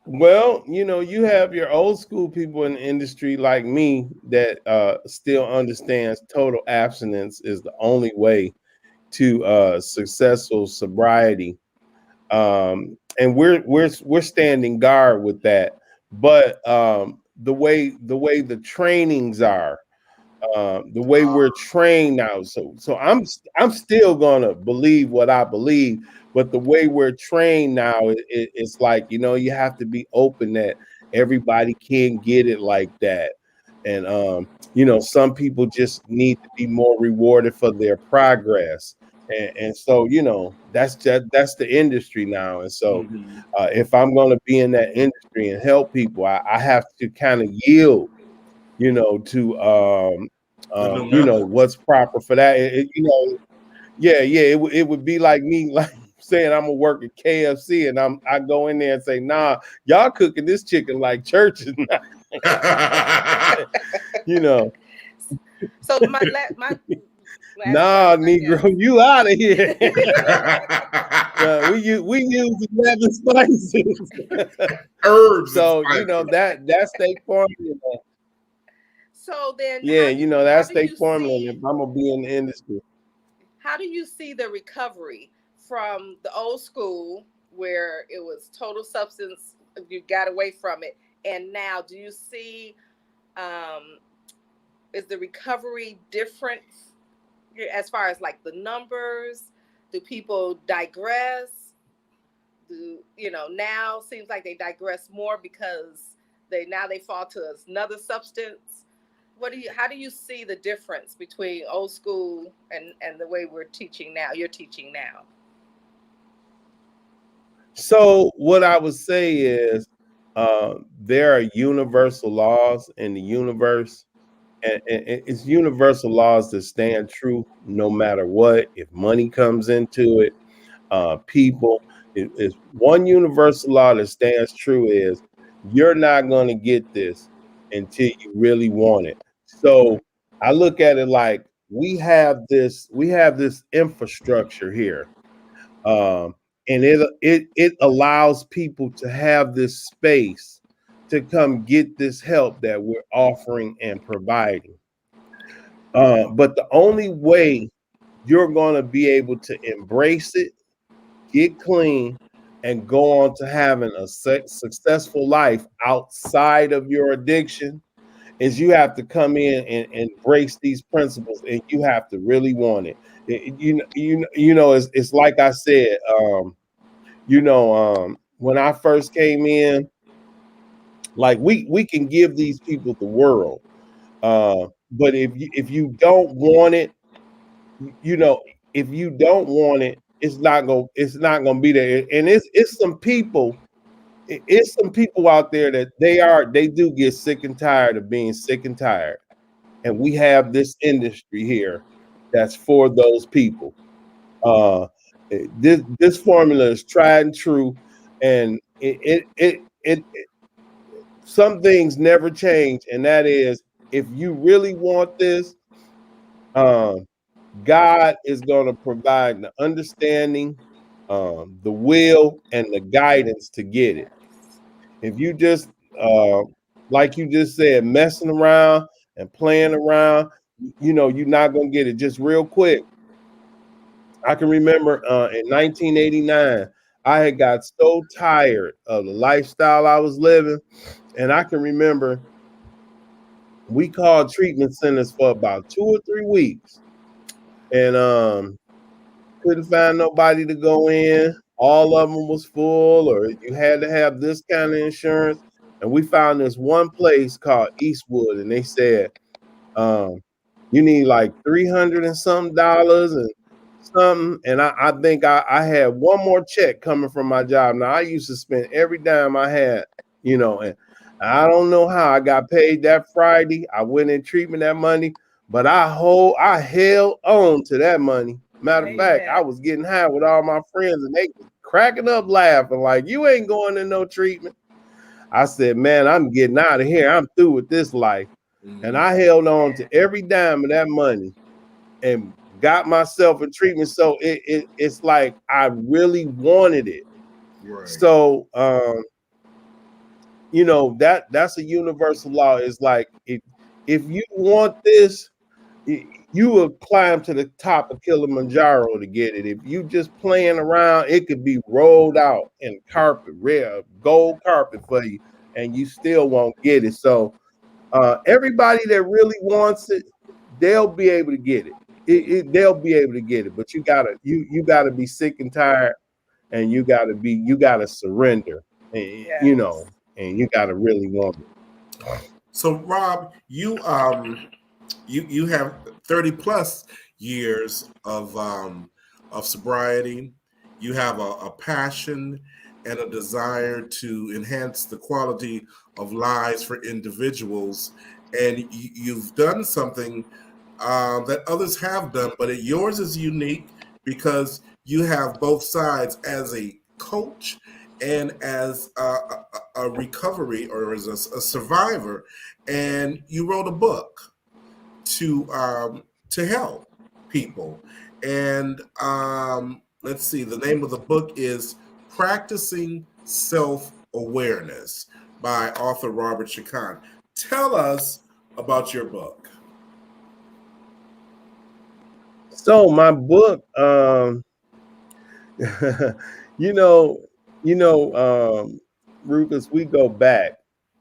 well, you have your old school people in the industry like me that still understands total abstinence is the only way to successful sobriety. And we're standing guard with that. But the way the trainings are, the way we're trained now. So I'm still gonna believe what I believe, but the way we're trained now, it's like you have to be open that everybody can't get it like that, and some people just need to be more rewarded for their progress. And so that's the industry now. And so Mhm. if I'm going to be in that industry and help people, I have to kind of yield to The new method. what's proper for that. Yeah, it would be like me like saying I'm gonna work at KFC and I go in there and say, nah, y'all cooking this chicken like churches. you know, So my last nah, question, I Negro, guess. you out of here. We use 11 spices. Herbs and So spices. that's their formula. So then Yeah, how that's do their you formula. And see if I'm gonna be in the industry. the recovery from the old school where it was total substance, you got away from it, and now do you see, um, is the recovery different as far as like the numbers? Do people digress? Now seems like they digress more because they fall to another substance? How do you see the difference between old school and the way we're teaching now, you're teaching now? So what I would say is there are universal laws in the universe, and it's universal laws that stand true no matter what. If money comes into it, people, is one universal law that stands true is you're not going to get this until you really want it. So I look at it like we have this infrastructure here, um, and it allows people to have this space to come get this help that we're offering and providing. But the only way you're going to be able to embrace it, get clean, and go on to having a successful life outside of your addiction is you have to come in and embrace these principles, and you have to really want it. It's like I said, when I first came in, like we can give these people the world, but if you don't want it, you know, if you don't want it, it's not gonna be there. And it's some people out there that they do get sick and tired of being sick and tired. And we have this industry here that's for those people. Uh this formula is tried and true, and it some things never change, and that is if you really want this, um God is going to provide the understanding, the will, and the guidance to get it. If you just, uh, like you just said, messing around and playing around, you're not going to get it. Just real quick, I can remember in 1989, I had got so tired of the lifestyle I was living. And I can remember we called treatment centers for about 2 or 3 weeks. And couldn't find nobody to go in. All of them was full, or you had to have this kind of insurance. And we found this one place called Eastwood, and they said, um, you need like $300 and something dollars and something. And I think I had one more check coming from my job. Now I used to spend every dime I had, and I don't know how I got paid that Friday. I went in treatment that money, but I held on to that money. Matter of fact, I was getting high with all my friends and they was cracking up laughing like, you ain't going to no treatment. I said, man, I'm getting out of here. I'm through with this life. And I held on to every dime of that money and got myself a treatment. So it's like I really wanted it. Right. So that's a universal law. It's like if you want this, you will climb to the top of Kilimanjaro to get it. If you just playing around, it could be rolled out in carpet, rare gold carpet for you, and you still won't get it. So everybody that really wants it, they'll be able to get it. They'll be able to get it, but you gotta be sick and tired, and you gotta surrender, and, and you gotta really want it. So Rob, you have 30 plus years of sobriety. You have a passion and a desire to enhance the quality of lives for individuals, and you've done something that others have done, but yours is unique because you have both sides as a coach and as a recovery or as a survivor, and you wrote a book to help people. And let's see, the name of the book is Practicing Self-Awareness by author Robert Shakhan. Tell us about your book. So my book, Rufus, we go back,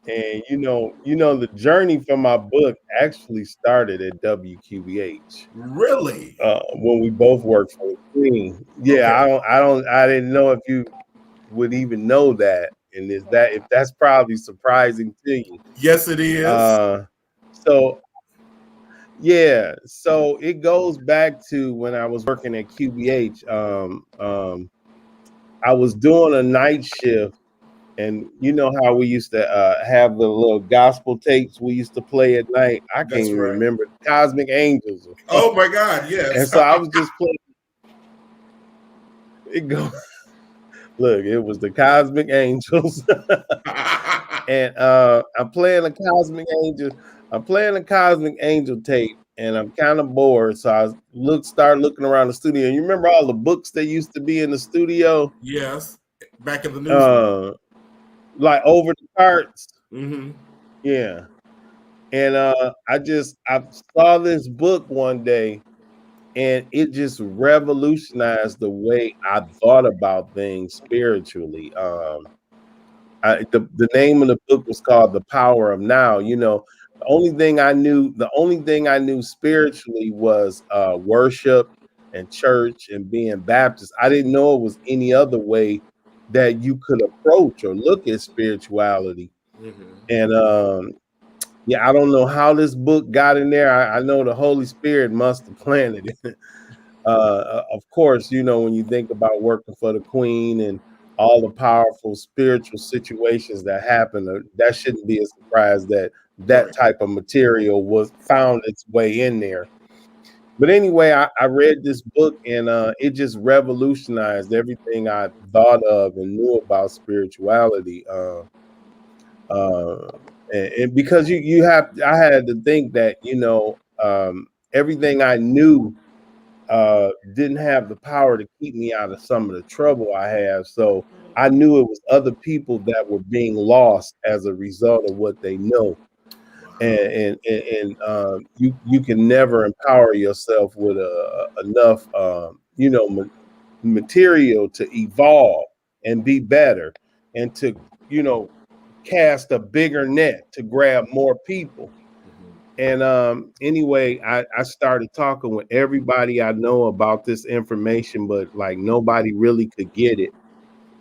and the journey for my book actually started at WQBH. Really? When we both worked for the Queen. Yeah, okay. I didn't know if you would even know that, and if that's probably surprising to you. Yes, it is. So it goes back to when I was working at QBH. I was doing a night shift, and you know how we used to have the little gospel tapes we used to play at night. I can't even remember Cosmic Angels. Oh my God, yes. And so I was just playing. It was the Cosmic Angels. And I'm playing a Cosmic Angel. I'm playing a Cosmic Angel tape, and I'm kind of bored. So I start looking around the studio. You remember all the books that used to be in the studio? Yes, back in the news. Like over the carts. Mm-hmm. Yeah. And I saw this book one day, and it just revolutionized the way I thought about things spiritually. The name of the book was called The Power of Now. The only thing I knew spiritually was worship and church and being Baptist. I didn't know it was any other way that you could approach or look at spirituality. Mm-hmm. And I don't know how this book got in there. I know the Holy Spirit must have planted it. Of course, when you think about working for the Queen and all the powerful spiritual situations that happen, that shouldn't be a surprise that type of material was found its way in there. But anyway, I read this book, and it just revolutionized everything I thought of and knew about spirituality. And because I had to think that everything I knew didn't have the power to keep me out of some of the trouble I have. So I knew it was other people that were being lost as a result of what they know. And you can never empower yourself with enough material to evolve and be better, and to cast a bigger net to grab more people. And anyway, I started talking with everybody I know about this information, but like nobody really could get it,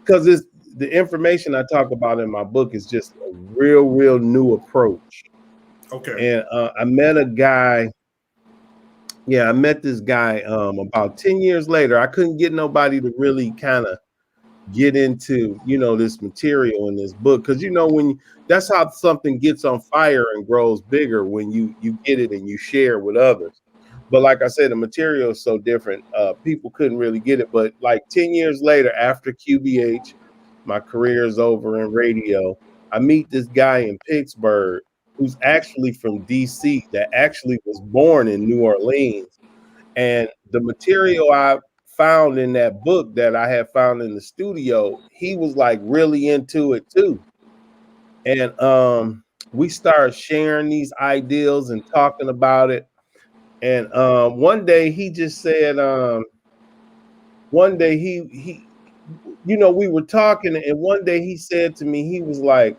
because it's the information I talk about in my book is just a real new approach. Okay. And I met a guy. Yeah, I met this guy about 10 years later. I couldn't get nobody to really kind of get into this material in this book, because when that's how something gets on fire and grows bigger, when you get it and you share with others. But like I said, the material is so different, people couldn't really get it. But like 10 years later, after QBH, my career is over in radio, I meet this guy in Pittsburgh who's actually from DC, that actually was born in New Orleans. And the material I found in that book that I had found in the studio, he was like really into it too. And we started sharing these ideals and talking about it. And one day he just said, one day he we were talking, and one day he said to me, he was like,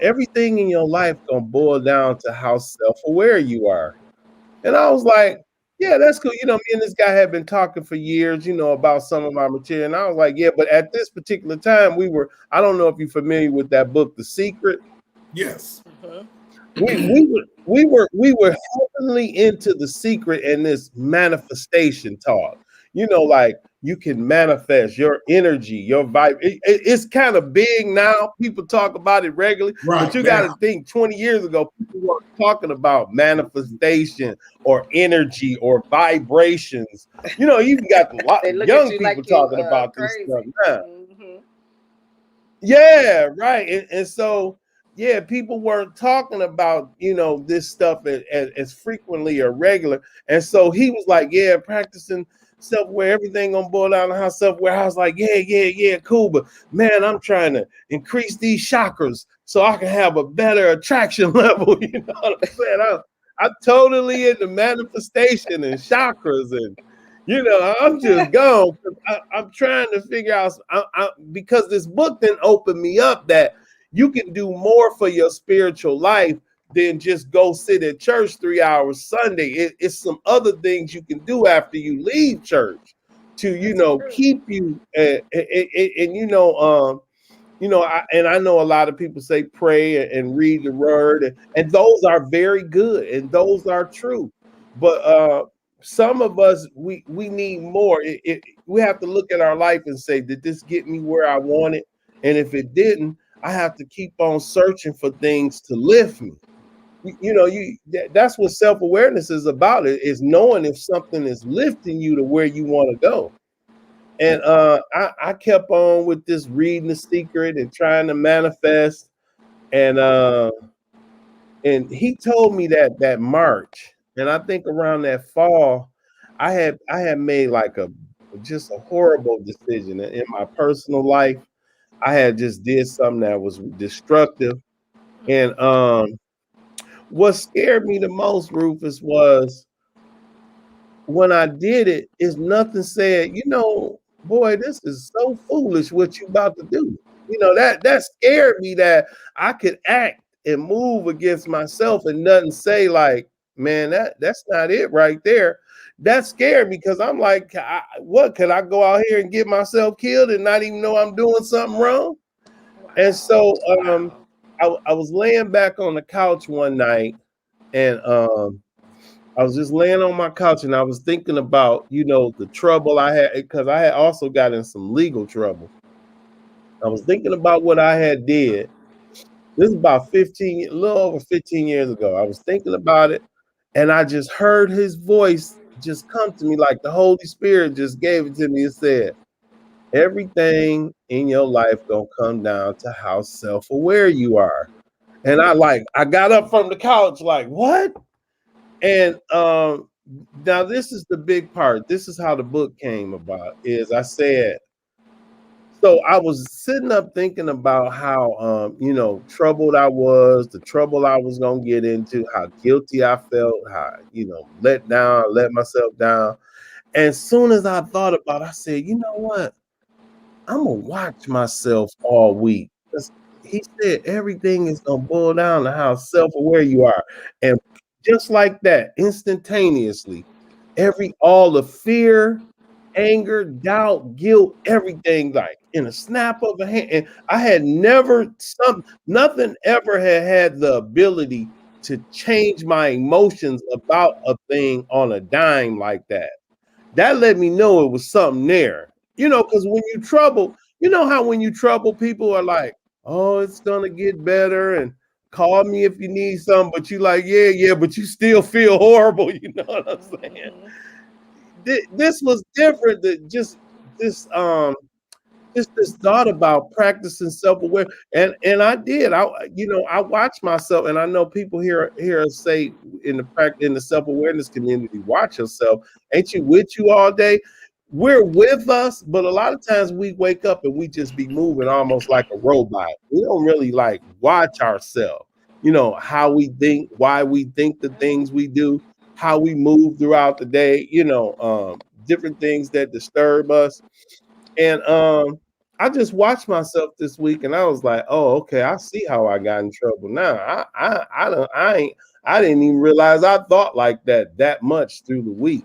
everything in your life gonna boil down to how self-aware you are. And I was like, yeah, that's cool. Me and this guy had been talking for years, about some of my material. And I was like, yeah, but at this particular time, I don't know if you're familiar with that book, The Secret. Yes. We were heavily into The Secret and this manifestation talk. Like you can manifest your energy, your vibe. It's kind of big now. People talk about it regularly, Right, but you got to think 20 years ago, people weren't talking about manifestation or energy or vibrations. You got a lot of young people like talking about crazy. This stuff now. Yeah, right. And so, yeah, people weren't talking about, this stuff as frequently or regular. And so he was like, yeah, practicing self-aware, everything gonna boil down to how self-aware. I was like, yeah, cool. But man, I'm trying to increase these chakras so I can have a better attraction level. You know what I'm saying? I'm totally into manifestation and chakras, and I'm just gone. I'm trying to figure out, because this book then opened me up that you can do more for your spiritual life than just go sit at church 3 hours Sunday. It's some other things you can do after you leave church to, keep you. And I know a lot of people say pray and read the word, and those are very good and those are true. But some of us, we need more. We have to look at our life and say, did this get me where I wanted? And if it didn't, I have to keep on searching for things to lift me. That's what self-awareness is about. It is knowing if something is lifting you to where you want to go. And I kept on with this reading The Secret and trying to manifest. And he told me that March, and I think around that fall, I had made like just a horrible decision in my personal life. I had just did something that was destructive. And what scared me the most, Rufus, was when I did it, is nothing said, boy, this is so foolish what you about to do. That scared me, that I could act and move against myself and nothing say like, man, that's not it right there. That scared me, because I'm like, what, could I go out here and get myself killed and not even know I'm doing something wrong? And so I was laying back on the couch one night, and I was just laying on my couch, and I was thinking about, the trouble I had, because I had also got in some legal trouble. I was thinking about what I had did. This is about a little over 15 years ago. I was thinking about it, and I just heard his voice just come to me, like the Holy Spirit just gave it to me. It said, everything in your life gonna come down to how self-aware you are. And I got up from the couch like, what? And Now this is the big part. This is how the book came about. Is I said, so I was sitting up thinking about how troubled I was, the trouble I was gonna get into, how guilty I felt, how let down, let myself down. And soon as I thought about it, I said, you know what? I'm gonna watch myself all week. 'Cause he said everything is gonna boil down to how self-aware you are. And just like that, instantaneously, all the fear, anger, doubt, guilt, everything like in a snap of a hand. And I had nothing ever had the ability to change my emotions about a thing on a dime like that. That let me know it was something there. Because when you trouble, how when you trouble, people are like, oh, it's gonna get better and call me if you need something, but you like, yeah, but you still feel horrible. You know what I'm saying? This was different than just this this thought about practicing self-aware. And I did. I watched myself, and I know people hear us say in the self-awareness community, watch yourself. Ain't you with you all day? We're with us, but a lot of times we wake up and we just be moving almost like a robot. We don't really like watch ourselves. How we think, why we think the things we do, how we move throughout the day, different things that disturb us. And I just watched myself this week, and I was like, "Oh, okay, I see how I got in trouble now. I didn't even realize I thought like that much through the week."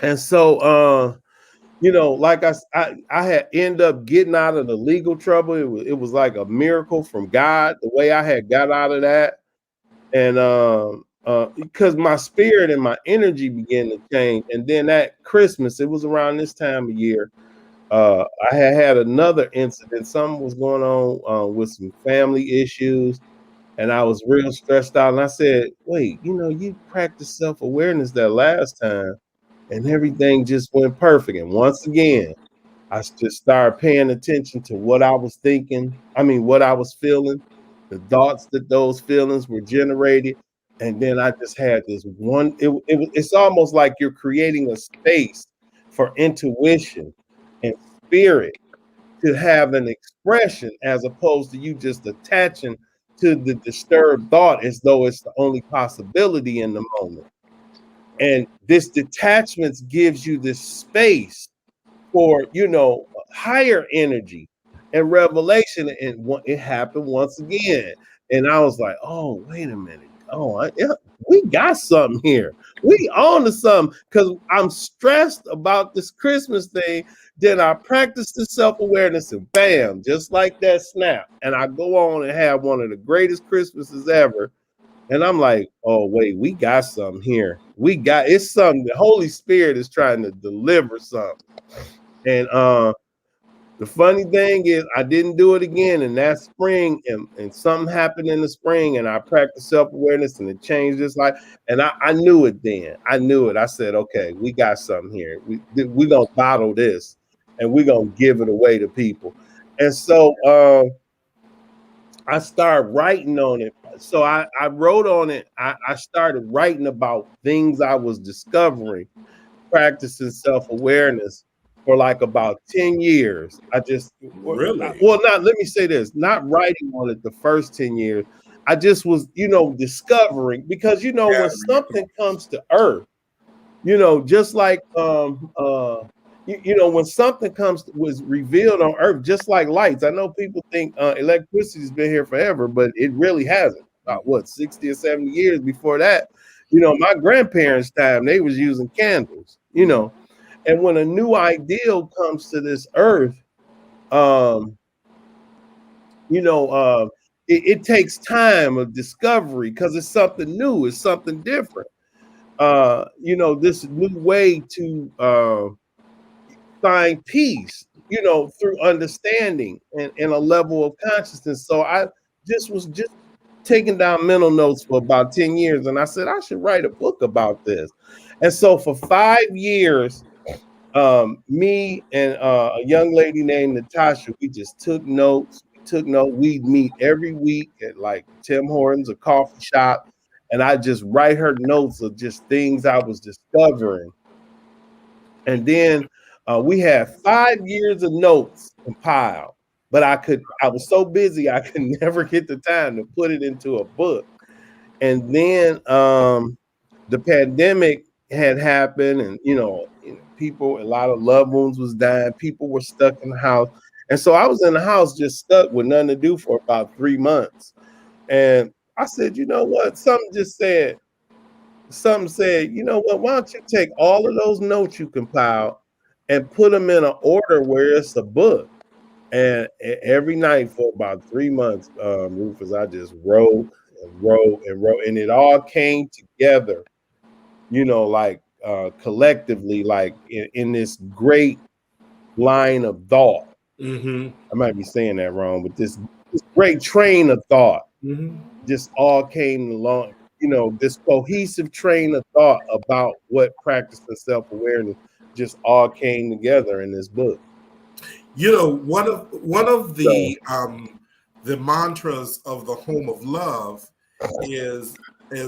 And so, like I had ended up getting out of the legal trouble. It was like a miracle from God the way I had got out of that, and because my spirit and my energy began to change. And then at Christmas, it was around this time of year. I had another incident. Something was going on with some family issues, and I was real stressed out. And I said, "Wait, you practiced self-awareness that last time, and everything just went perfect." And once again, I just started paying attention to what I was thinking. I mean, what I was feeling, the thoughts that those feelings were generated, and then I just had this one. It's almost like you're creating a space for intuition and spirit to have an expression, as opposed to you just attaching to the disturbed thought as though it's the only possibility in the moment. And this detachment gives you this space for higher energy and revelation. And it happened once again, and I was like, oh, wait a minute. Oh, we got something here. We on to something, because I'm stressed about this Christmas thing. Then I practice the self-awareness, and bam, just like that snap, and I go on and have one of the greatest Christmases ever. And I'm like, oh, wait, we got something here. It's something. The Holy Spirit is trying to deliver something. And the funny thing is, I didn't do it again in that spring, and something happened in the spring, and I practiced self-awareness, and it changed this life. And I knew it then. I knew it. I said, okay, we got something here. We're going to bottle this, and we're going to give it away to people. And so I started writing on it. So I wrote on it. I started writing about things I was discovering, practicing self-awareness for like about 10 years. Really? Let me say this, not writing on it the first 10 years. I just was, discovering, because, when something comes to earth, just like, when something was revealed on earth, just like lights. I know people think electricity's been here forever, but it really hasn't. About 60 or 70 years before that, my grandparents' time, they was using candles, And when a new ideal comes to this earth, it takes time of discovery, because it's something new, it's something different. This new way to find peace, through understanding and a level of consciousness. So I was taking down mental notes for about 10 years, and I said I should write a book about this. And so for 5 years, me and a young lady named Natasha, we just took notes. We'd meet every week at like Tim Hortons, a coffee shop, and I just write her notes of just things I was discovering. And then we had 5 years of notes compiled, but I was so busy I could never get the time to put it into a book. And then the pandemic had happened, and people, a lot of loved ones was dying. People were stuck in the house, and so I was in the house just stuck with nothing to do for about 3 months. And I said, you know what? Something said, you know what? Why don't you take all of those notes you compiled and put them in an order where it's a book? And every night for about 3 months, Rufus, I just wrote and wrote and wrote, and it all came together, like collectively, like in this great line of thought. Mm-hmm. I might be saying that wrong, but this great train of thought just all came along. This cohesive train of thought about what practicing self-awareness just all came together in this book. One of the mantras of the Home of Love is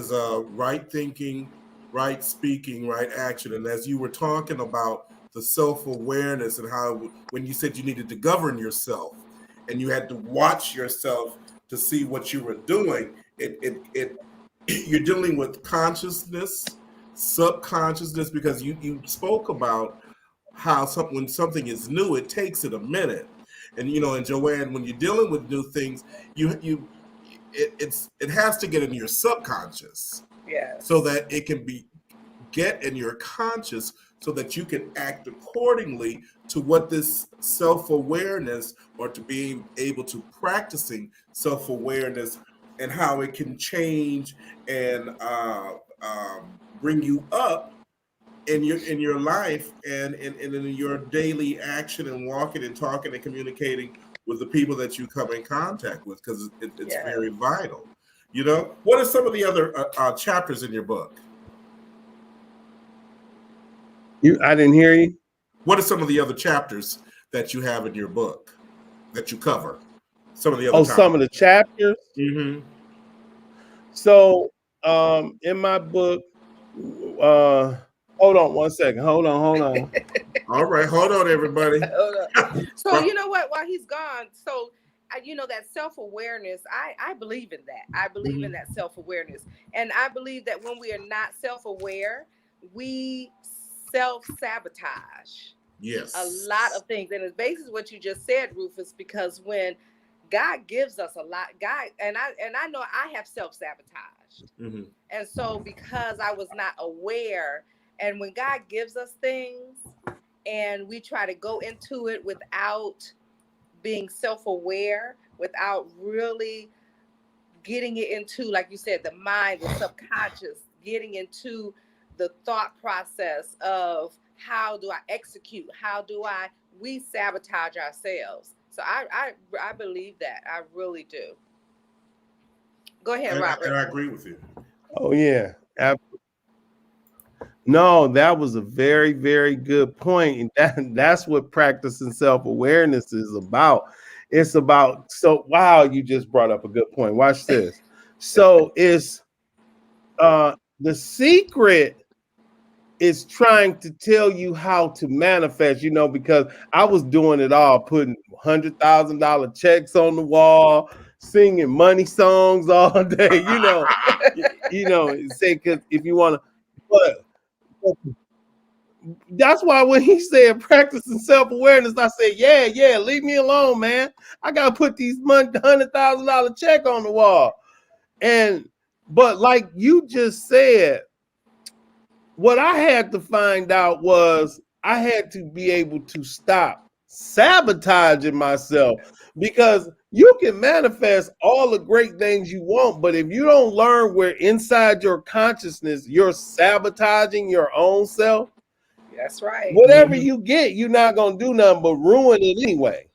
right thinking, right speaking, right action. And as you were talking about the self-awareness and how when you said you needed to govern yourself and you had to watch yourself to see what you were doing, you're dealing with consciousness, subconsciousness, because you spoke about how when something is new, it takes it a minute. And and Joanne, when you're dealing with new things, it has to get in your subconscious, so that it can get in your conscious, so that you can act accordingly to what this self-awareness, or to being able to practicing self-awareness, and how it can change and bring you up in your life and in your daily action and walking and talking and communicating with the people that you come in contact with, because it's very vital. What are some of the other chapters in your book? I didn't hear you. What are some of the other chapters that you have in your book that you cover? Some of the other some of the chapters. Mm-hmm. So in my book, hold on one second. Hold on. All right, hold on, everybody. Hold on. So you know what? While he's gone, so that self-awareness, I believe in that. I believe in that self-awareness, and I believe that when we are not self-aware, we self-sabotage. Yes. A lot of things, and it's basically what you just said, Rufus. Because when God gives us a lot, and I know I have self-sabotaged, and so because I was not aware, and when God gives us things, and we try to go into it without being self-aware, without really getting it into, like you said, the mind, the subconscious, getting into the thought process of how do I execute, we sabotage ourselves. So I believe that. I really do. Go ahead, Robert. And I agree with you. Oh yeah. No, that was a very, very good point. And that's what practicing self-awareness is about. It's about, you just brought up a good point. Watch this. So it's the secret is trying to tell you how to manifest, because I was doing it all, putting $100,000 checks on the wall, singing money songs all day, say, because if you want to, but that's why when he said practicing self-awareness, I said, yeah, leave me alone, man. I gotta put these $100,000 check on the wall. But like you just said, what I had to find out was I had to be able to stop sabotaging myself, because you can manifest all the great things you want, but if you don't learn where inside your consciousness you're sabotaging your own self, that's right. Whatever you get, you're not gonna do nothing but ruin it anyway.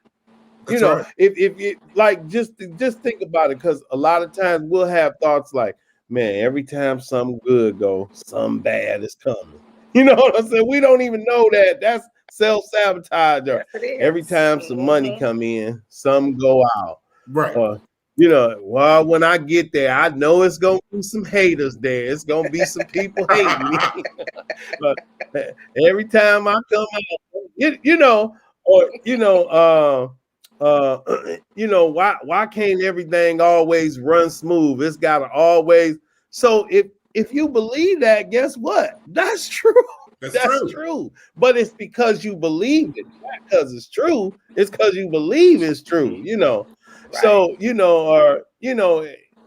That's right. If you like, just think about it, because a lot of times we'll have thoughts like, man, every time something good goes, something bad is coming. You know what I'm saying? We don't even know that. That's self-sabotage. Or every time some money come in, some go out. Right. well, when I get there, I know it's gonna be some haters there. It's gonna be some people hating me. But every time I come out, why can't everything always run smooth? It's gotta always. So if you believe that, guess what? That's true. That's true. But it's because you believe it, not because it's true. It's because you believe it's true, Right. So,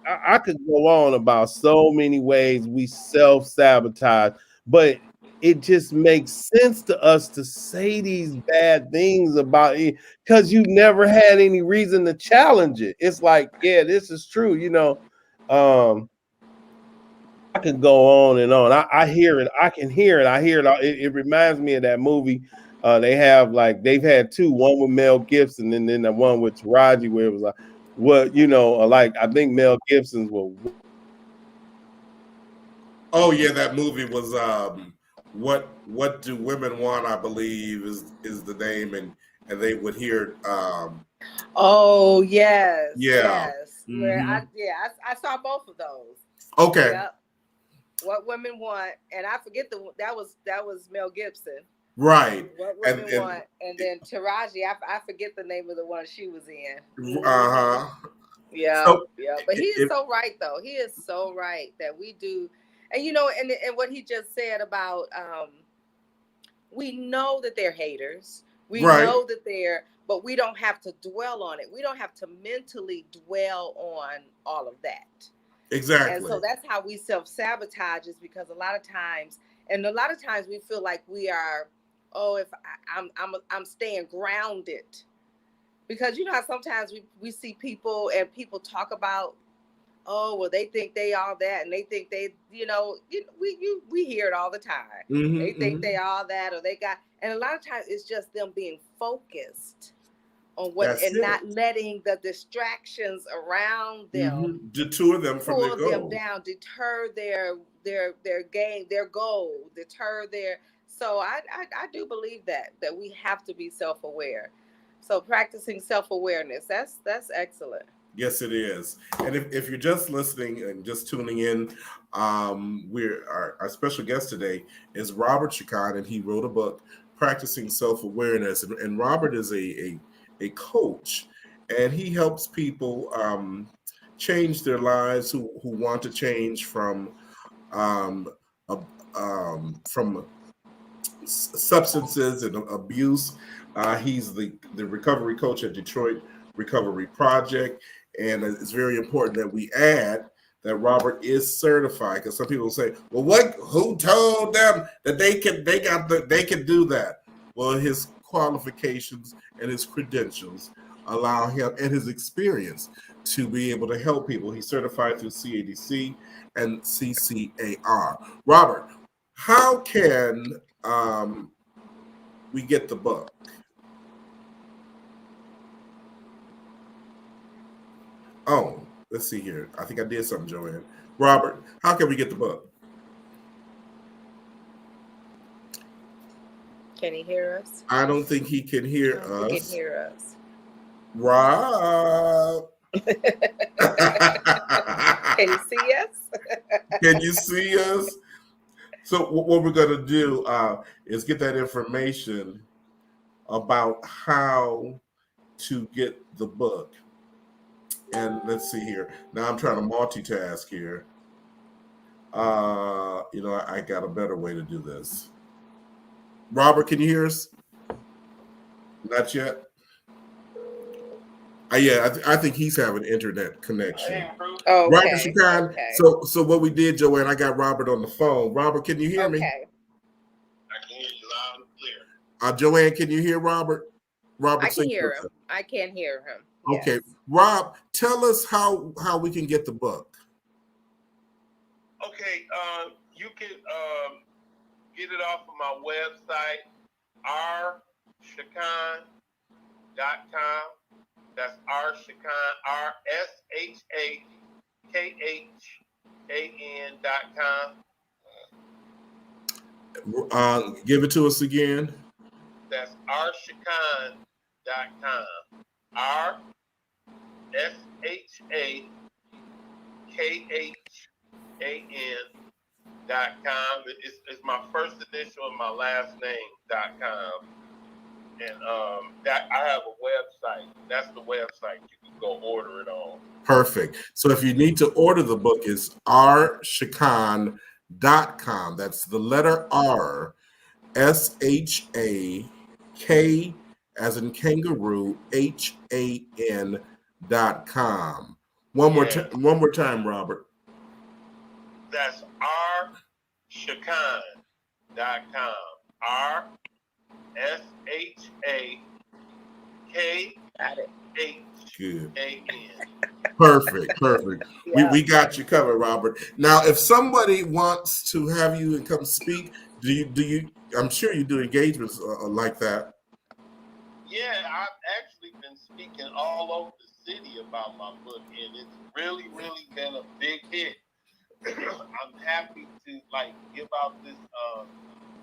I could go on about so many ways we self-sabotage, but it just makes sense to us to say these bad things about it because you never had any reason to challenge it. It's like, yeah, this is true, I could go on and on. I hear it. I can hear it. I hear it. It reminds me of that movie. They've had two, one with Mel Gibson and then the one with Taraji, where it was like, I think Mel Gibson's will. Oh yeah, that movie was what do women want? I believe is the name, and they would hear. Oh yes, yeah, yes. Where I saw both of those. Okay. Yep. What Women Want, and I forget that was Mel Gibson. Right. What Women Want, and then Taraji, I forget the name of the one she was in. Yeah, yeah. But he is so right, though. He is so right that we do, and and what he just said about we know that they're haters. We know that but we don't have to dwell on it. We don't have to mentally dwell on all of that. Exactly. And so that's how we self-sabotage, is because a lot of times we feel like we are, if I'm staying grounded, because how sometimes we see people and people talk about, they think they all that, and they think they, we hear it all the time. They think they all that, or they got, and a lot of times it's just them being focused on what not letting the distractions around them deter them from their goal. Pull them down, deter their game, their goal, deter their. So I do believe that we have to be self-aware. So practicing self-awareness, that's excellent. Yes, it is. And if you're just listening and just tuning in, our special guest today is Robert Shakhan, and he wrote a book, Practicing Self-Awareness. And Robert is a coach, and he helps people change their lives who want to change from substances and abuse. He's the recovery coach at Detroit Recovery Project, and it's very important that we add that Robert is certified, because some people say, "Well, who told them that they can do that?" Well, his qualifications and his credentials allow him, and his experience, to be able to help people. He's certified through CADC and CCAR. Robert, how can we get the book? Oh, let's see here. I think I did something, Joanne. Robert, how can we get the book? Can he hear us? I don't think he can hear us. He can hear us. Rob. Can you see us? Can you see us? So what we're going to do is get that information about how to get the book. And let's see here. Now I'm trying to multitask here. I got a better way to do this. Robert, can you hear us? Not yet. I think he's having internet connection. Oh, okay. Robert Shakhan. Okay. So what we did, Joanne, I got Robert on the phone. Robert, can you hear me? I can hear you loud and clear. Joanne, can you hear Robert? I can hear him. I can hear him. Yes. Okay, Rob, tell us how we can get the book. Okay, you can get it off of my website, rshakan.com. That's rshakan, RSHAKHAN.com. Give it to us again. That's rshakan.com. Shakan.com. It's my first initial and my last name.com. And that I have a website. That's the website you can go order it on. Perfect. So if you need to order the book, it's rshakan.com. That's the letter R, SHAK as in kangaroo, HAN.com. One more time, Robert. That's rshakan.com. RSHAKHAN. Perfect. Yeah. We got you covered, Robert. Now, if somebody wants to have you and come speak, do you? I'm sure you do engagements like that. Yeah, I've actually been speaking all over the city about my book, and it's really been a big hit. I'm happy to give out this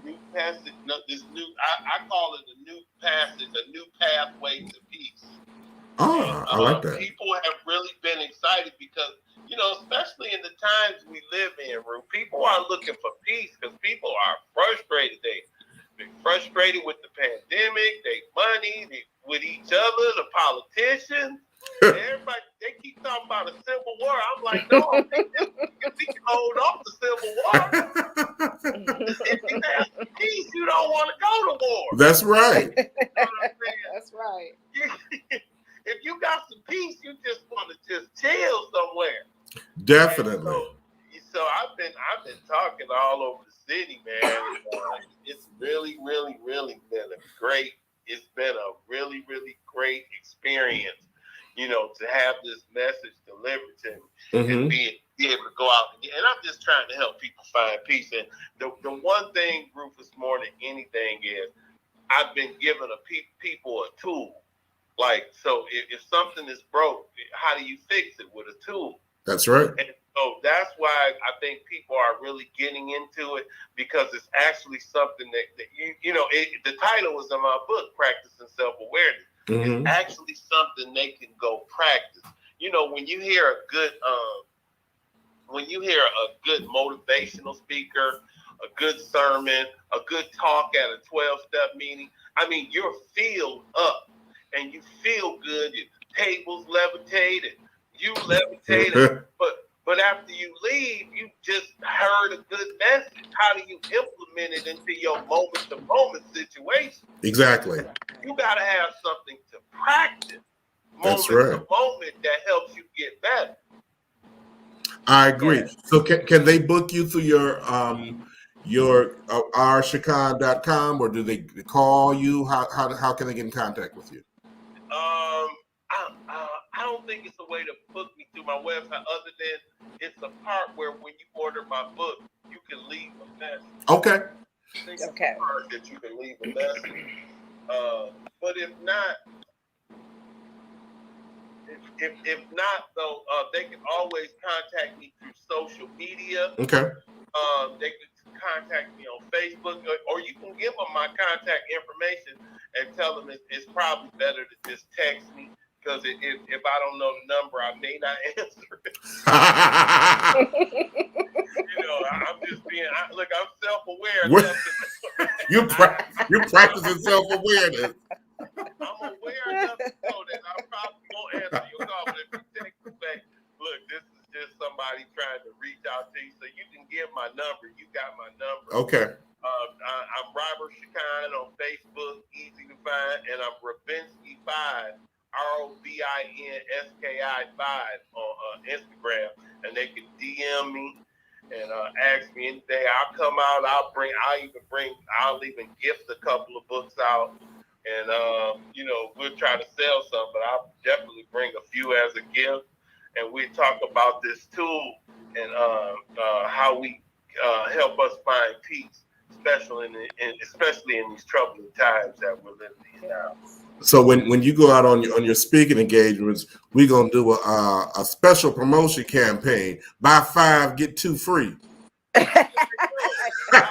new passage. No, this new I call it a new passage, a new pathway to peace. Oh, I like that. People have really been excited because, especially in the times we live in, Ru, people are looking for peace because people are frustrated. They're frustrated with the pandemic, money, with each other, the politicians. Everybody, they keep talking about a civil war. I'm like, no, we can hold off the civil war. If you have peace, you don't want to go to war. That's right. You know what I'm saying? That's right. If you got some peace, you just want to just chill somewhere. Definitely. So I've been talking all over the city, man. It's really been a great. It's been a really great experience, to have this message delivered to me and be able to go out and I'm just trying to help people find peace. And the one thing, Rufus, more than anything is I've been giving people a tool. So if something is broke, how do you fix it with a tool? That's right. And so that's why I think people are really getting into it because it's actually something that the title is in my book, Practicing Self-Awareness. It's actually something they can go practice. When you hear a good motivational speaker, a good sermon, a good talk at a 12-step meeting, you're filled up and you feel good. Your tables levitated, you levitated, but after you leave, you just heard a good message. How do you implement it into your moment-to-moment situation? Exactly. You got to have something to practice. That's right. Moment that helps you get better. I agree. So can they book you through your rshakan.com or do they call you? How can they get in contact with you? I don't think it's a way to book me through my website other than it's a part where when you order my book, you can leave a message. Okay. I think it's a part that you can leave a message. But if not, though, they can always contact me through social media. Okay. They can contact me on Facebook, or you can give them my contact information and tell them it's probably better to just text me because if I don't know the number, I may not answer it. I'm just being. I'm self-aware. You're practicing self-awareness. I'm aware enough to know that I probably won't answer your call, but if you text me back, look, this is just somebody trying to reach out to you, so you can give my number. You got my number. Okay. I'm Robert Shakhan on Facebook, easy to find, and I'm Robinsky5, ROBINSKI5 on Instagram, and they can DM me and ask me anything. I'll come out. I'll even gift a couple of books out. And, we'll try to sell some, but I'll definitely bring a few as a gift. And we talk about this tool and how we help us find peace, especially in these troubling times that we're living in now. So when you go out on your speaking engagements, we're going to do a special promotion campaign. Buy 5, get 2 free. I like that.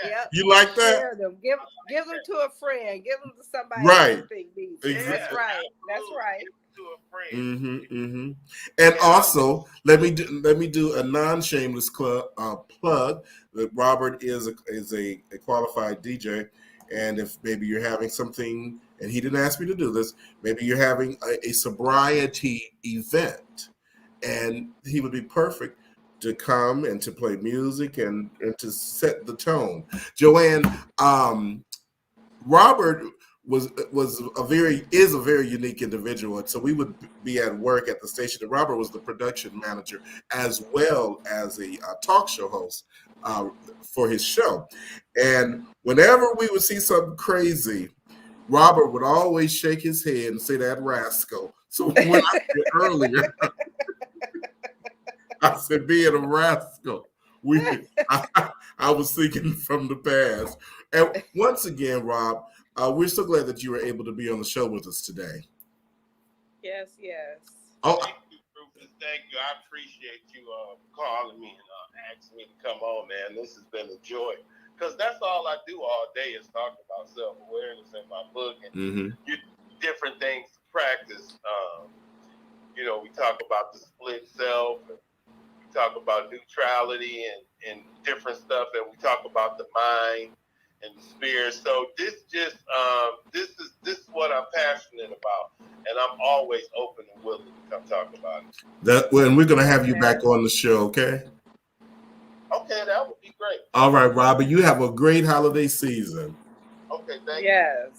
Yep. You like that? Share them. Give them to a friend. Give them to somebody Right. you think needs. Exactly. That's right. That's right. Give them to a friends. And also, let me do a non-shameless plug. That Robert is a qualified DJ, and if maybe you're having something, and he didn't ask me to do this, maybe you're having a sobriety event, and he would be perfect to come and to play music and to set the tone. Joanne, Robert is a very unique individual, and so we would be at work at the station, and Robert was the production manager as well as a talk show host for his show. And whenever we would see something crazy, Robert would always shake his head and say, "That rascal." So when I said earlier, I said, "Being a rascal," I was thinking from the past. And once again, Rob, we're so glad that you were able to be on the show with us today. Yes. Oh, Thank you, Rufus. Thank you. I appreciate you calling me and asking me to come on, man. This has been a joy. Because that's all I do all day is talk about self-awareness in my book and different things to practice. We talk about the split self, and we talk about neutrality and different stuff, and we talk about the mind and the spirit. So this is what I'm passionate about, and I'm always open and willing to come talk about it. and we're going to have you back on the show, okay? Okay, that would be great. All right, Robert, you have a great holiday season. Okay, thank you.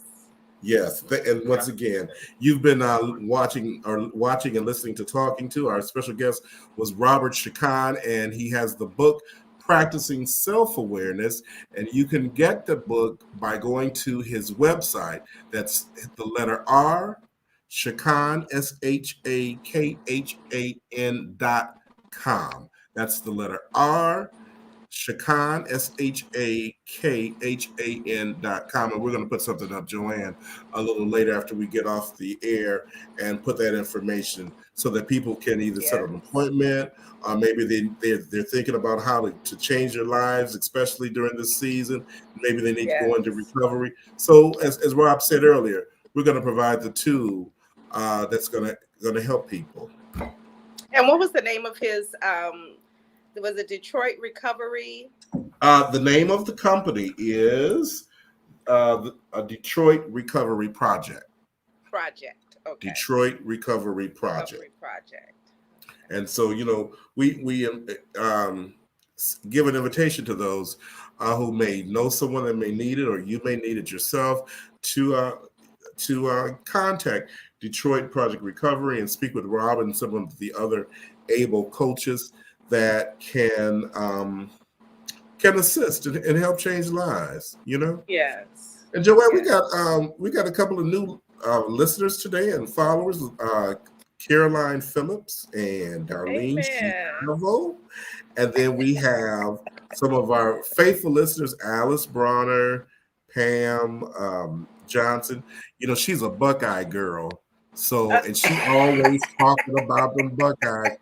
Yes, and once again, you've been watching and listening to Talking To. Our special guest was Robert Shakhan, and he has the book Practicing Self-Awareness, and you can get the book by going to his website. That's the letter R, Shakan, SHAKHAN.com. That's the letter R, Chakan, SHAKHAN.com. And we're going to put something up, Joanne, a little later after we get off the air and put that information so that people can either set an appointment or maybe they're thinking about how to change their lives, especially during this season. Maybe they need to go into recovery. So as Rob said earlier, we're going to provide the tool that's going to help people. And what was the name of his was it Detroit Recovery? The name of the company is a Detroit Recovery Project. Okay. Detroit Recovery Project. And so, we give an invitation to those who may know someone that may need it, or you may need it yourself, to contact Detroit Project Recovery and speak with Rob and some of the other able coaches that can assist and help change lives. Yes. And Joanne, we got a couple of new listeners today and followers. Caroline Phillips and Darlene Chiavo. And then we have some of our faithful listeners, Alice Bronner, Pam Johnson. She's a Buckeye girl. So, and she always talking about them Buckeyes.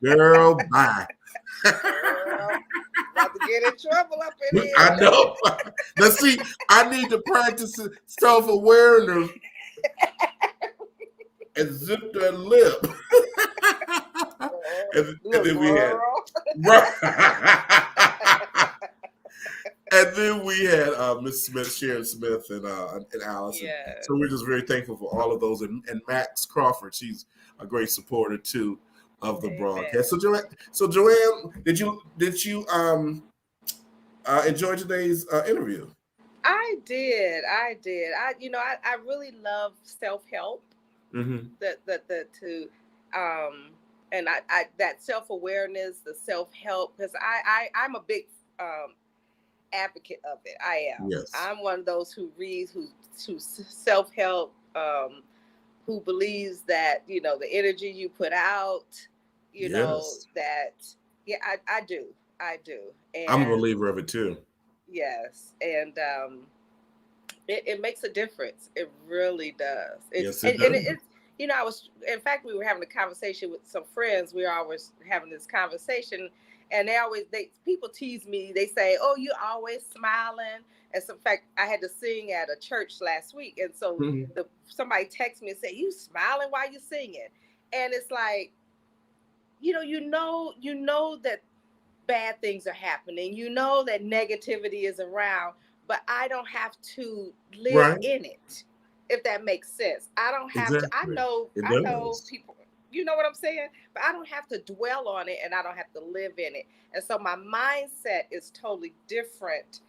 Girl, bye. About to get in trouble up in here. I know. Now, see, I need to practice self-awareness and zip that lip. and then we had and then we had Miss Smith, Sharon Smith, and Allison. Yes. So we're just very thankful for all of those, and Max Crawford. She's a great supporter too of the broadcast. So Joanne, did you enjoy today's interview? I did. I really love self-help. Mm-hmm. And I that self-awareness, the self-help, because I'm a big advocate of it. I am. Yes. I'm one of those who reads, who self-help, who believes that the energy you put out, I do. And I'm a believer of it too. Yes, and it makes a difference. It really does. Yes, it does. And it's in fact, we were having a conversation with some friends. We were always having this conversation, and people tease me. They say, "Oh, you always smiling." And so, in fact, I had to sing at a church last week, and so somebody texted me and said, "You smiling while you singing?" And it's like, you know that bad things are happening. You know that negativity is around, but I don't have to live Right. in it, if that makes sense. I don't have to. Exactly. It I know does. people. You know what I'm saying? But I don't have to dwell on it, and I don't have to live in it. And so my mindset is totally different,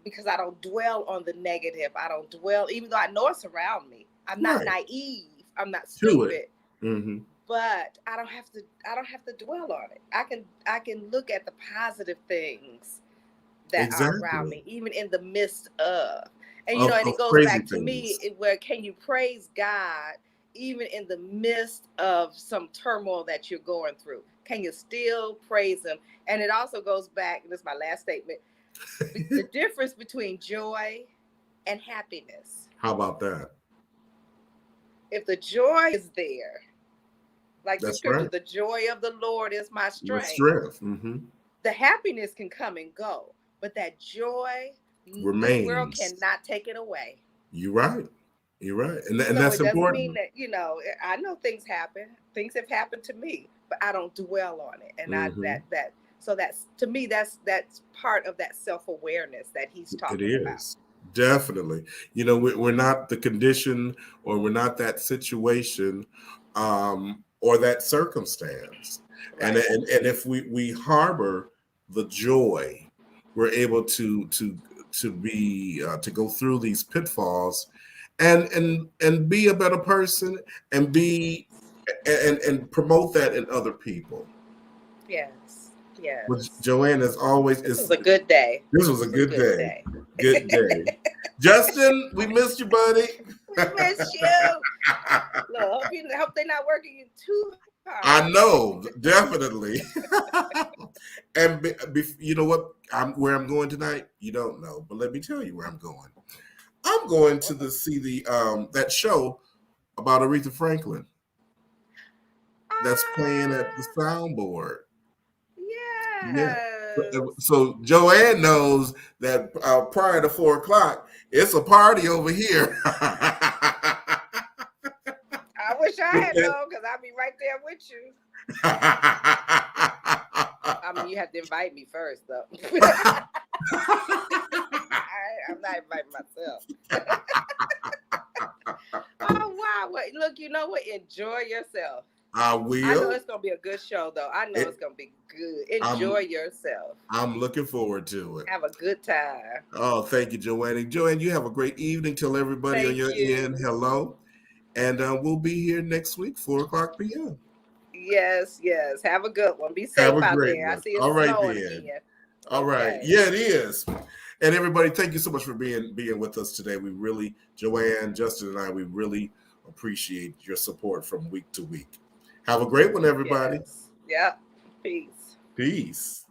because I don't dwell on the negative. I don't dwell, even though I know it's around me. I'm not Right. naive. I'm not To it. stupid. Mm-hmm. But I don't have to dwell on it. I can look at the positive things that are around Exactly. me, even in the midst of. And and Of it goes crazy back to me, things. where can you praise God even in the midst of some turmoil that you're going through? Can you still praise him? And it also goes back, and this is my last statement, the difference between joy and happiness. How about that? If the joy is there, like the That's scripture, right. the joy of the Lord is my Your strength. strength. Mm-hmm. The happiness can come and go, but that joy, this world Remains. cannot take it away. You're right. You're right. And So that's it doesn't mean important. that, I know things happen. Things have happened to me, but I don't dwell on it. And Mm-hmm. so that's, to me, that's part of that self-awareness that he's It talking about. is. Definitely. We're not the condition, or we're not that situation, or that circumstance. And Right. if we harbor the joy, we're able to be to go through these pitfalls, and be a better person, and be and promote that in other people. Yes. Which Yes. Joanne is always This was is. a good day. This was a This was a good good day. day. Good day. Justin, we missed you, buddy. We miss you. Look, hope they're not working you too hard I today. know, definitely. And you know what? Where I'm going tonight. You don't know, but let me tell you where I'm going. I'm going to see the that show about Aretha Franklin that's playing at the soundboard. Yeah. Yes. So Joanne knows that prior to 4 o'clock, it's a party over here. I wish I had known, because I'd be right there with you. I mean, you have to invite me first, though. I'm not inviting myself. Oh, wow. Well, look, you know what? Enjoy yourself. I I know will. it's going to be a good show, though. I know it's going to be good. Enjoy yourself. I'm looking forward to it. Have a good time. Oh, thank you, Joanne. And Joanne, you have a great evening. Tell everybody on Thank your end you. hello. And we'll be here next week, 4 o'clock p.m. Yes, yes. Have a good one. Be Have safe a out great there. I one. see it All right, snowing then. again. All right. Okay. Yeah, it is. And everybody, thank you so much for being with us today. We really, Joanne, Justin, and I, we really appreciate your support from week to week. Have a great one, everybody. Yes. Yep. Peace. Peace.